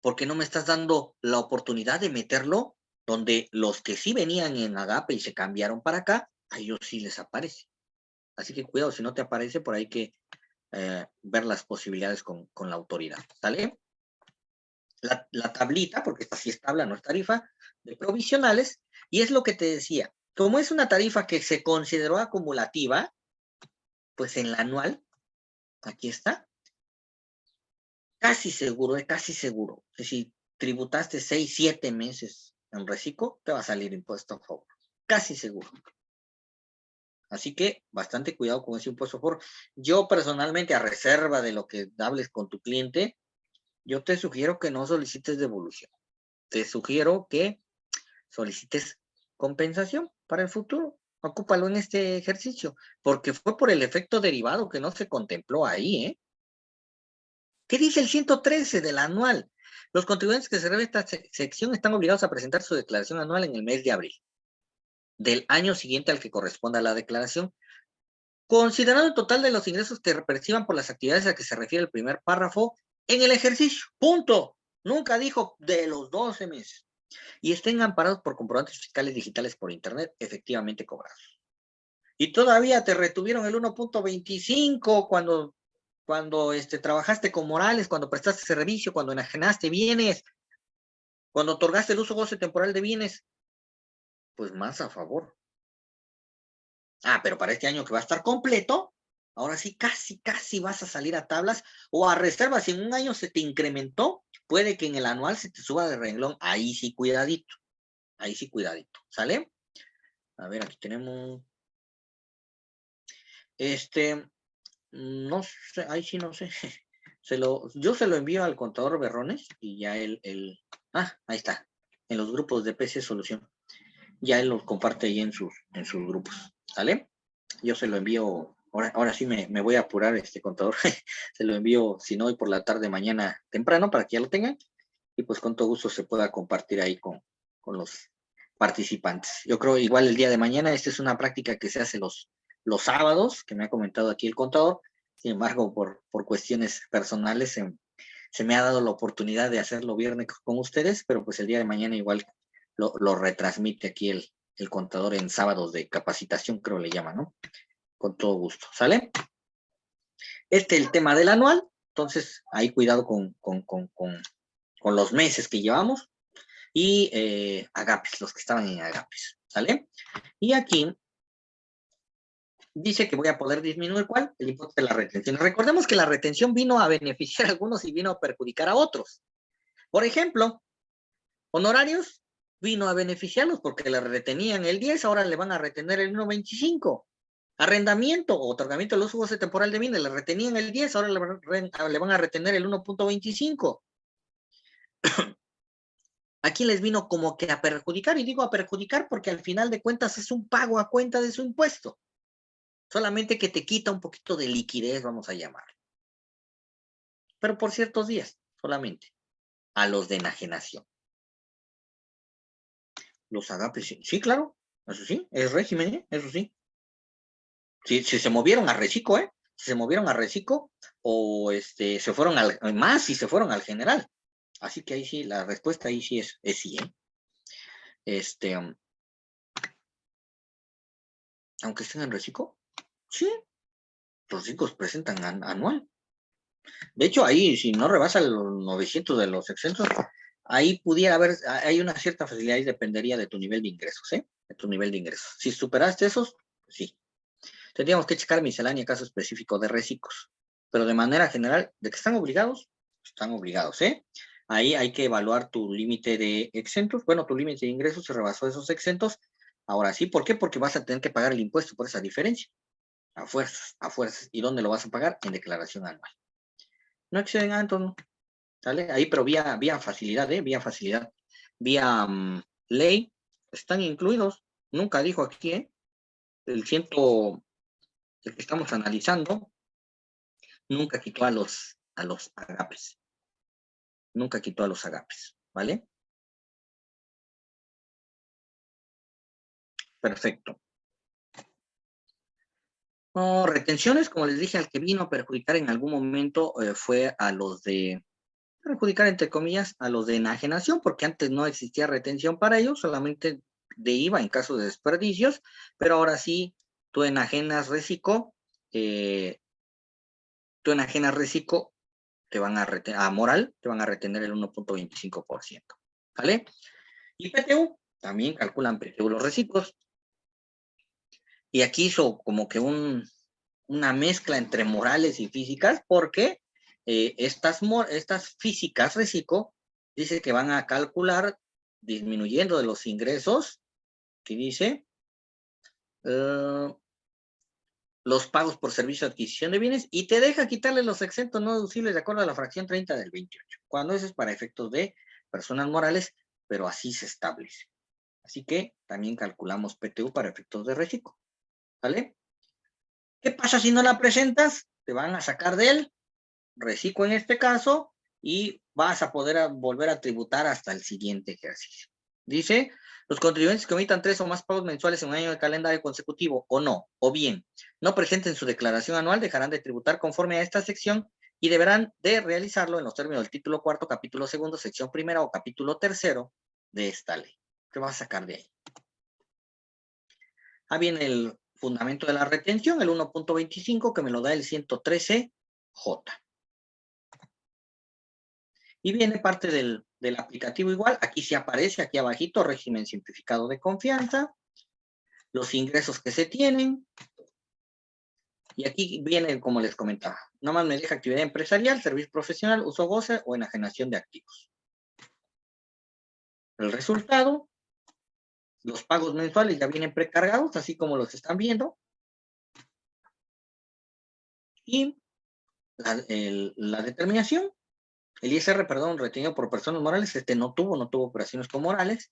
¿Por qué no me estás dando la oportunidad de meterlo donde los que sí venían en Agape y se cambiaron para acá, a ellos sí les aparece? Así que cuidado, si no te aparece, por ahí que ver las posibilidades con la autoridad, ¿sale? La tablita, porque esta sí es tabla, no es tarifa, de provisionales, y es lo que te decía, como es una tarifa que se consideró acumulativa, pues en la anual, aquí está, casi seguro, que si tributaste 6, 7 meses en reciclo, te va a salir impuesto a favor, casi seguro. Así que bastante cuidado con ese impuesto a favor. Yo personalmente, a reserva de lo que hables con tu cliente, yo te sugiero que no solicites devolución. Te sugiero que solicites compensación para el futuro. Ocúpalo en este ejercicio, porque fue por el efecto derivado que no se contempló ahí, ¿eh? ¿Qué dice el 113 del anual? Los contribuyentes que se reciben esta sección están obligados a presentar su declaración anual en el mes de abril del año siguiente al que corresponda la declaración, considerando el total de los ingresos que perciban por las actividades a que se refiere el primer párrafo en el ejercicio. Punto. Nunca dijo de los 12 meses. Y estén amparados por comprobantes fiscales digitales por internet efectivamente cobrados. Y todavía te retuvieron el 1.25 cuando trabajaste con Morales, cuando prestaste servicio, cuando enajenaste bienes, cuando otorgaste el uso goce temporal de bienes, pues más a favor. Ah, pero para este año que va a estar completo, ahora sí casi vas a salir a tablas o a reserva. Si en un año se te incrementó, Puede que en el anual se te suba de renglón, ahí sí cuidadito, ¿sale? A ver, aquí tenemos, no sé, ahí sí no sé, yo se lo envío al contador Berrones y ya ahí está, en los grupos de PC Solución, ya él los comparte ahí en sus grupos, ¿sale? Yo se lo envío, ahora sí me voy a apurar, contador, se lo envío, si no, hoy por la tarde, mañana temprano, para que ya lo tengan, y pues con todo gusto se pueda compartir ahí con los participantes. Yo creo igual el día de mañana, esta es una práctica que se hace los sábados, que me ha comentado aquí el contador, sin embargo, por cuestiones personales, se me ha dado la oportunidad de hacerlo viernes con ustedes, pero pues el día de mañana igual lo retransmite aquí el contador en sábados de capacitación, creo le llama, ¿no? Con todo gusto, ¿sale? Es el tema del anual, entonces ahí cuidado con los meses que llevamos y agapes, los que estaban en agapes, ¿sale? Y aquí dice que voy a poder disminuir, ¿cuál? El impuesto de la retención. Recordemos que la retención vino a beneficiar a algunos y vino a perjudicar a otros. Por ejemplo, honorarios vino a beneficiarlos porque le retenían el 10, ahora le van a retener el 1.25. Arrendamiento o otorgamiento del uso goce temporal de bienes, le retenían el 10, ahora le van a retener el 1.25. Aquí les vino como que a perjudicar, y digo a perjudicar porque al final de cuentas es un pago a cuenta de su impuesto. Solamente que te quita un poquito de liquidez, vamos a llamarlo. Pero por ciertos días, solamente. A los de enajenación. Los agapes, sí, claro. Eso sí, es régimen, eso sí. Si se movieron a reciclo, si se movieron a reciclo o se fueron más si se fueron al general. Así que ahí sí, la respuesta ahí sí es sí, aunque estén en reciclo, sí, los reciclos presentan anual. De hecho, ahí, si no rebasa los 900 de los exentos, ahí pudiera haber, hay una cierta facilidad y dependería de tu nivel de ingresos, de tu nivel de ingresos. Si superaste esos, sí. Tendríamos que checar miscelánea, caso específico de reciclos. Pero de manera general, de que están obligados, Ahí hay que evaluar tu límite de exentos. Bueno, tu límite de ingresos se rebasó esos exentos. Ahora sí, ¿por qué? Porque vas a tener que pagar el impuesto por esa diferencia. A fuerzas, a fuerzas. ¿Y dónde lo vas a pagar? En declaración anual. No exceden a entonces, ¿sale? Ahí, pero vía facilidad, vía facilidad. Vía ley, están incluidos. Nunca dijo aquí, el que estamos analizando, nunca quitó a los agapes. Nunca quitó a los agapes, ¿vale? Perfecto. No, retenciones, como les dije, al que vino a perjudicar en algún momento fue a los de, perjudicar entre comillas, a los de enajenación, porque antes no existía retención para ellos, solamente de IVA en caso de desperdicios, pero ahora sí, tú enajenas reciclo, te van a retener, a moral, te van a retener el 1.25%, ¿vale? Y PTU, también calculan PTU los reciclos. Y aquí hizo como que una mezcla entre morales y físicas, porque estas físicas reciclo dice que van a calcular disminuyendo de los ingresos, que dice los pagos por servicio de adquisición de bienes, y te deja quitarle los exentos no deducibles de acuerdo a la fracción 30 del 28, cuando eso es para efectos de personas morales, pero así se establece. Así que también calculamos PTU para efectos de reciclo, ¿vale? ¿Qué pasa si no la presentas? Te van a sacar del reciclo en este caso y vas a poder volver a tributar hasta el siguiente ejercicio. Dice, los contribuyentes que omitan 3 o más pagos mensuales en un año de calendario consecutivo o no, o bien, no presenten su declaración anual, dejarán de tributar conforme a esta sección y deberán de realizarlo en los términos del título 4, capítulo 2, sección 1 o capítulo 3 de esta ley. ¿Qué vas a sacar de ahí? Viene el fundamento de la retención, el 1.25, que me lo da el 113J. Y viene parte del aplicativo igual. Aquí se aparece, aquí abajito, régimen simplificado de confianza, los ingresos que se tienen, Y aquí viene, como les comentaba, nomás me deja actividad empresarial, servicio profesional, uso goce o enajenación de activos. El resultado, los pagos mensuales ya vienen precargados, así como los están viendo. Y la determinación, el ISR, perdón, retenido por personas morales, no tuvo operaciones con morales.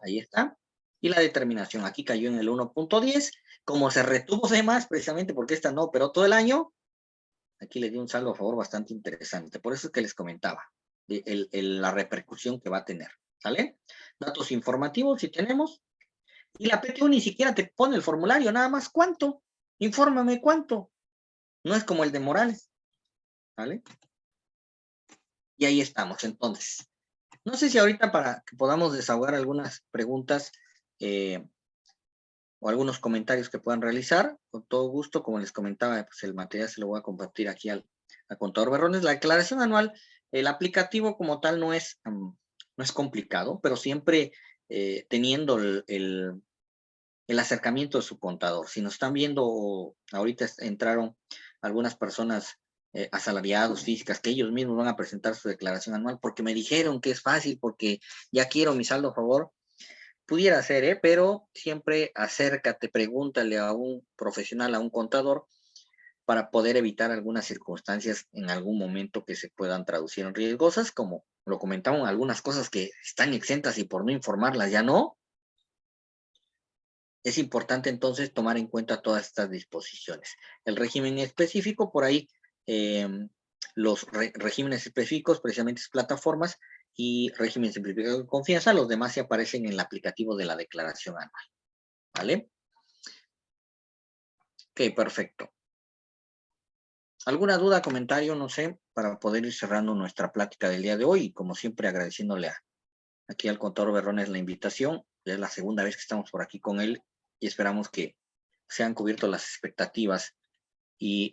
Ahí está. Y la determinación, aquí cayó en el 1.10. Como se retuvo de más, precisamente porque esta no operó todo el año, aquí le dio un saldo a favor bastante interesante. Por eso es que les comentaba la repercusión que va a tener. ¿Sale? Datos informativos, si tenemos. Y la PTU ni siquiera te pone el formulario, nada más cuánto. Infórmame cuánto. No es como el de Morales. ¿Vale? Y ahí estamos, entonces. No sé si ahorita para que podamos desahogar algunas preguntas o algunos comentarios que puedan realizar, con todo gusto, como les comentaba, pues el material se lo voy a compartir aquí al contador Berrones. La declaración anual, el aplicativo como tal no es complicado, pero siempre teniendo el acercamiento de su contador. Si nos están viendo, ahorita entraron algunas personas asalariados, físicas, que ellos mismos van a presentar su declaración anual porque me dijeron que es fácil, porque ya quiero mi saldo a favor. Pudiera ser, pero siempre acércate, pregúntale a un profesional, a un contador, para poder evitar algunas circunstancias en algún momento que se puedan traducir en riesgosas, como lo comentaban, algunas cosas que están exentas y por no informarlas ya no. Es importante entonces tomar en cuenta todas estas disposiciones. El régimen específico, por ahí, los regímenes específicos, precisamente es plataformas y régimen simplificado de confianza, los demás se aparecen en el aplicativo de la declaración anual. ¿Vale? Ok, perfecto. ¿Alguna duda, comentario, no sé, para poder ir cerrando nuestra plática del día de hoy? Y como siempre, agradeciéndole aquí al contador Berrones la invitación. Es la segunda vez que estamos por aquí con él y esperamos que se han cubierto las expectativas y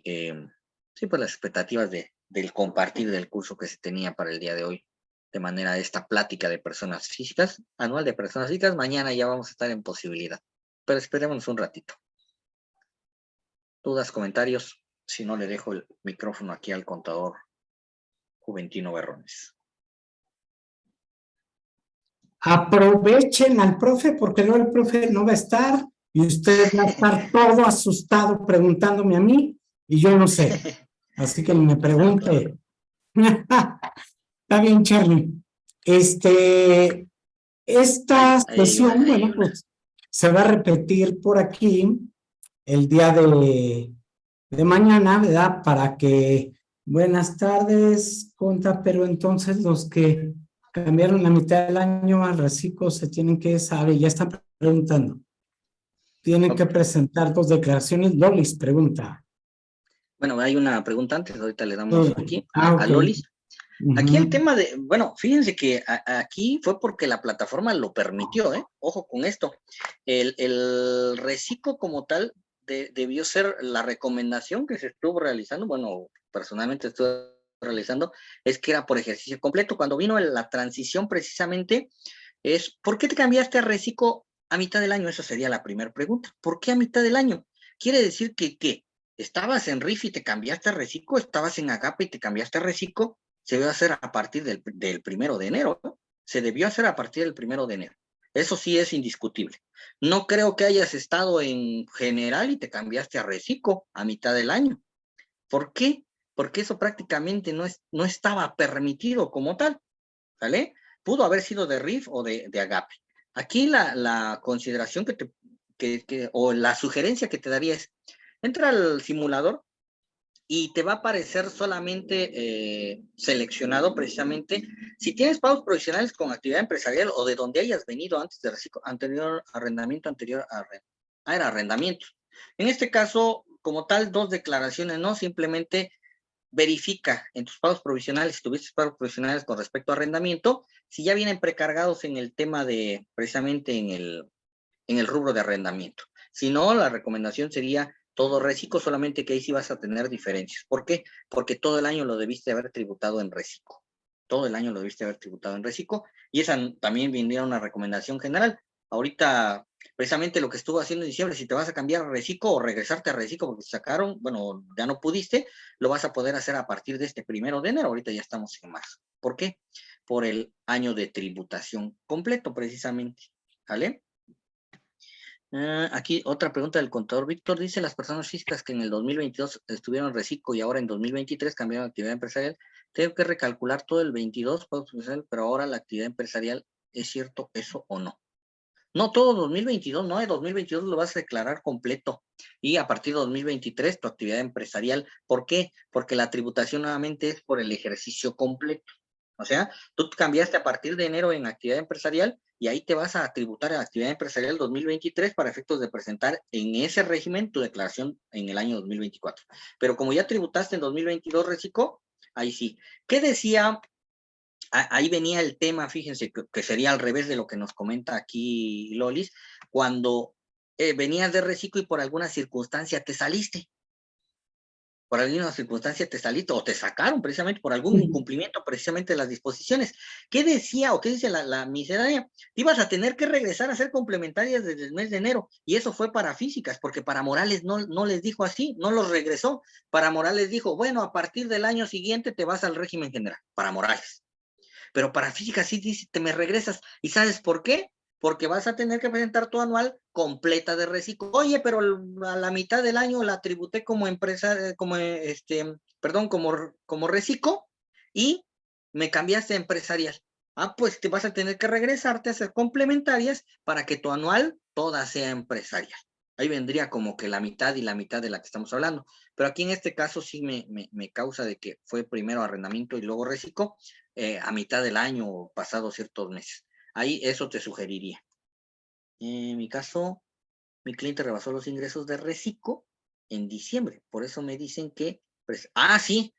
sí, pues las expectativas del compartir del curso que se tenía para el día de hoy, de manera de esta plática de personas físicas, anual de personas físicas. Mañana ya vamos a estar en posibilidad, pero esperemos un ratito. ¿Dudas, comentarios? Si no, le dejo el micrófono aquí al contador Juventino Berrones. Aprovechen al profe, porque luego el profe no va a estar y usted va a estar todo asustado preguntándome a mí y yo no sé. Así que me pregunte. Está bien, Charlie. Esta sesión, bueno, pues se va a repetir por aquí el día de mañana, ¿verdad? Para que, buenas tardes, Conta, pero entonces los que cambiaron la mitad del año al reciclo se tienen que saber, ya están preguntando. Tienen que presentar 2 declaraciones. Lolis pregunta. Bueno, hay una pregunta antes, ahorita le damos aquí a Lolis. Uh-huh. Aquí el tema de, bueno, fíjense que aquí fue porque la plataforma lo permitió, ojo con esto. El reciclo como tal debió ser la recomendación que se estuvo realizando, bueno, personalmente estuve realizando, es que era por ejercicio completo. Cuando vino la transición precisamente es, ¿por qué te cambiaste a reciclo a mitad del año? Esa sería la primera pregunta. ¿Por qué a mitad del año? Quiere decir que, ¿qué? ¿Estabas en RIF y te cambiaste a reciclo? ¿Estabas en Agape y te cambiaste a reciclo? Se debió hacer a partir del 1 de enero, ¿no? Se debió hacer a partir del 1 de enero. Eso sí es indiscutible. No creo que hayas estado en general y te cambiaste a reciclo a mitad del año. ¿Por qué? Porque eso prácticamente no estaba permitido como tal, ¿vale? Pudo haber sido de RIF o de Agape. Aquí la consideración o la sugerencia que te daría es, entra al simulador y te va a aparecer solamente seleccionado precisamente si tienes pagos provisionales con actividad empresarial o de donde hayas venido antes de anterior arrendamiento, era arrendamiento. En este caso, como tal, 2 declaraciones, ¿no? Simplemente verifica en tus pagos provisionales, si tuviste pagos provisionales con respecto a arrendamiento, si ya vienen precargados en el tema de, precisamente en el rubro de arrendamiento. Si no, la recomendación sería todo reciclo, solamente que ahí sí vas a tener diferencias. ¿Por qué? Porque todo el año lo debiste haber tributado en reciclo. Todo el año lo debiste haber tributado en reciclo. Y esa también vendría una recomendación general. ahorita precisamente lo que estuvo haciendo en diciembre, si te vas a cambiar a Reciclo o regresarte a Reciclo porque te sacaron, bueno, ya no pudiste, lo vas a poder hacer a partir de este 1 de enero, ahorita ya estamos en marzo. ¿Por qué? Por el año de tributación completo, precisamente, ¿vale? Aquí otra pregunta del contador Víctor, dice, las personas físicas que en el 2022 estuvieron en Reciclo y ahora en 2023 cambiaron de actividad empresarial, tengo que recalcular todo el 22, pero ahora la actividad empresarial, ¿es cierto eso o no? No, todo 2022, no, de 2022 lo vas a declarar completo y a partir de 2023 tu actividad empresarial. ¿Por qué? Porque la tributación nuevamente es por el ejercicio completo. O sea, tú cambiaste a partir de enero en actividad empresarial y ahí te vas a tributar a la actividad empresarial 2023 para efectos de presentar en ese régimen tu declaración en el año 2024. Pero como ya tributaste en 2022, Reciclo, ahí sí. ¿Qué decía? Ahí venía el tema, fíjense, que sería al revés de lo que nos comenta aquí Lolis, cuando venías de Reciclo y por alguna circunstancia te saliste. Por alguna circunstancia te saliste o te sacaron precisamente por algún incumplimiento precisamente de las disposiciones. ¿Qué decía o qué dice la miscelánea? Ibas a tener que regresar a hacer complementarias desde el mes de enero y eso fue para físicas porque para morales no les dijo así, no los regresó. Para morales dijo, bueno, a partir del año siguiente te vas al régimen general, para morales. Pero para física sí dice, te me regresas. ¿Y sabes por qué? Porque vas a tener que presentar tu anual completa de Reciclo. Oye, pero a la mitad del año la tributé como empresa, como Reciclo y me cambiaste a empresarial. Pues te vas a tener que regresarte a hacer complementarias para que tu anual toda sea empresarial. Ahí vendría como que la mitad y la mitad de la que estamos hablando. Pero aquí en este caso sí me causa de que fue primero arrendamiento y luego Reciclo, a mitad del año o pasado ciertos meses. Ahí eso te sugeriría. En mi caso, mi cliente rebasó los ingresos de Reciclo en diciembre. Por eso me dicen que... sí,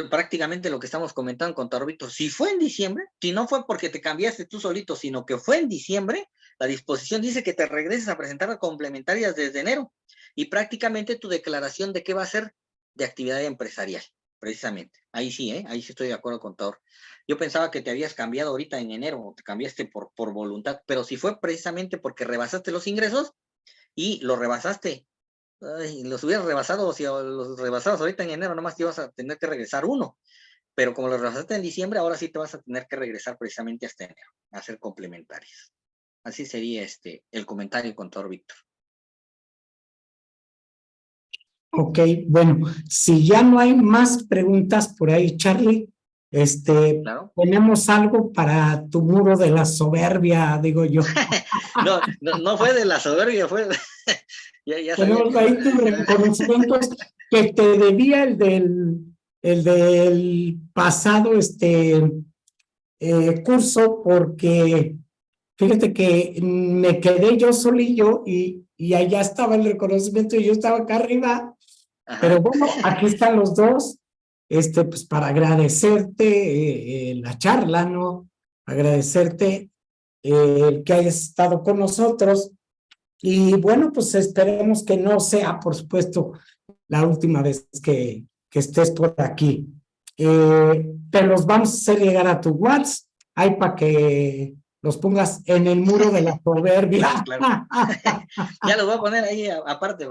prácticamente lo que estamos comentando con Contador Víctor. Si fue en diciembre, si no fue porque te cambiaste tú solito, sino que fue en diciembre, la disposición dice que te regreses a presentar las complementarias desde enero. Y prácticamente tu declaración de qué va a ser de actividad empresarial. Precisamente. Ahí sí, ahí sí estoy de acuerdo, contador. Yo pensaba que te habías cambiado ahorita en enero, o te cambiaste por voluntad, pero si fue precisamente porque rebasaste los ingresos y los rebasaste. Los hubieras rebasado, si los rebasabas ahorita en enero, nomás te ibas a tener que regresar uno. Pero como los rebasaste en diciembre, ahora sí te vas a tener que regresar precisamente hasta enero, a hacer complementarios. Así sería el comentario, contador Víctor. Ok, bueno, si ya no hay más preguntas por ahí, Charlie, ¿Claro? ponemos algo para tu muro de la soberbia, digo yo. no fue de la soberbia, fue... ya Tenemos ahí tus reconocimientos que te debía el del pasado curso, porque fíjate que me quedé yo solillo y allá estaba el reconocimiento y yo estaba acá arriba. Ajá. Pero bueno, aquí están los dos, pues para agradecerte la charla, ¿no? Agradecerte que hayas estado con nosotros y bueno, pues esperemos que no sea, por supuesto, la última vez que estés por aquí. Te los vamos a hacer llegar a tu WhatsApp, ahí para que los pongas en el muro de la soberbia. Claro. Ya los voy a poner ahí aparte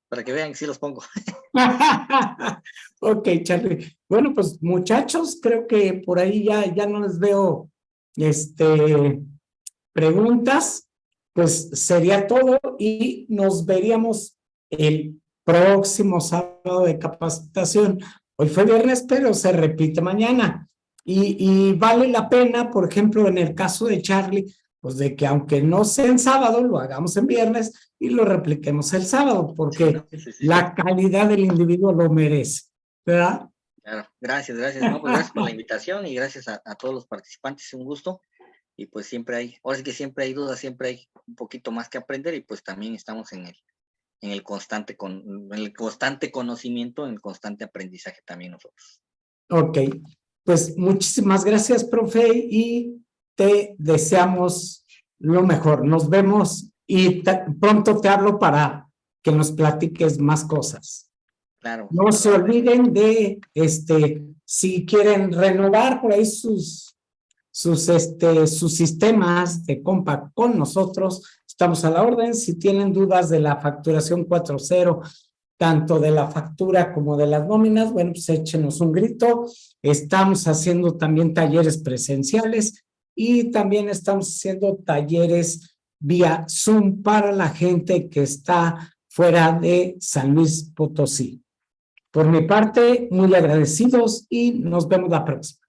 para que vean que sí los pongo. Ok, Charlie. Bueno, pues muchachos, creo que por ahí ya no les veo preguntas. Pues sería todo y nos veríamos el próximo sábado de capacitación. Hoy fue viernes, pero se repite mañana. Y vale la pena, por ejemplo, en el caso de Charlie, pues de que aunque no sea en sábado, lo hagamos en viernes y lo repliquemos el sábado, porque Sí. la calidad del individuo lo merece, ¿verdad? Claro, gracias. No, pues gracias por la invitación y gracias a todos los participantes, un gusto. Y pues ahora sí que siempre hay dudas, siempre hay un poquito más que aprender y pues también estamos en el constante conocimiento, en el constante aprendizaje también nosotros. Ok, pues muchísimas gracias, profe, y te deseamos lo mejor. Nos vemos y pronto te hablo para que nos platiques más cosas. Claro. No se olviden de, si quieren renovar por ahí sus sus sistemas de compa con nosotros. Estamos a la orden. Si tienen dudas de la facturación 4.0, tanto de la factura como de las nóminas, bueno, pues échenos un grito. Estamos haciendo también talleres presenciales y también estamos haciendo talleres vía Zoom para la gente que está fuera de San Luis Potosí. Por mi parte, muy agradecidos y nos vemos la próxima.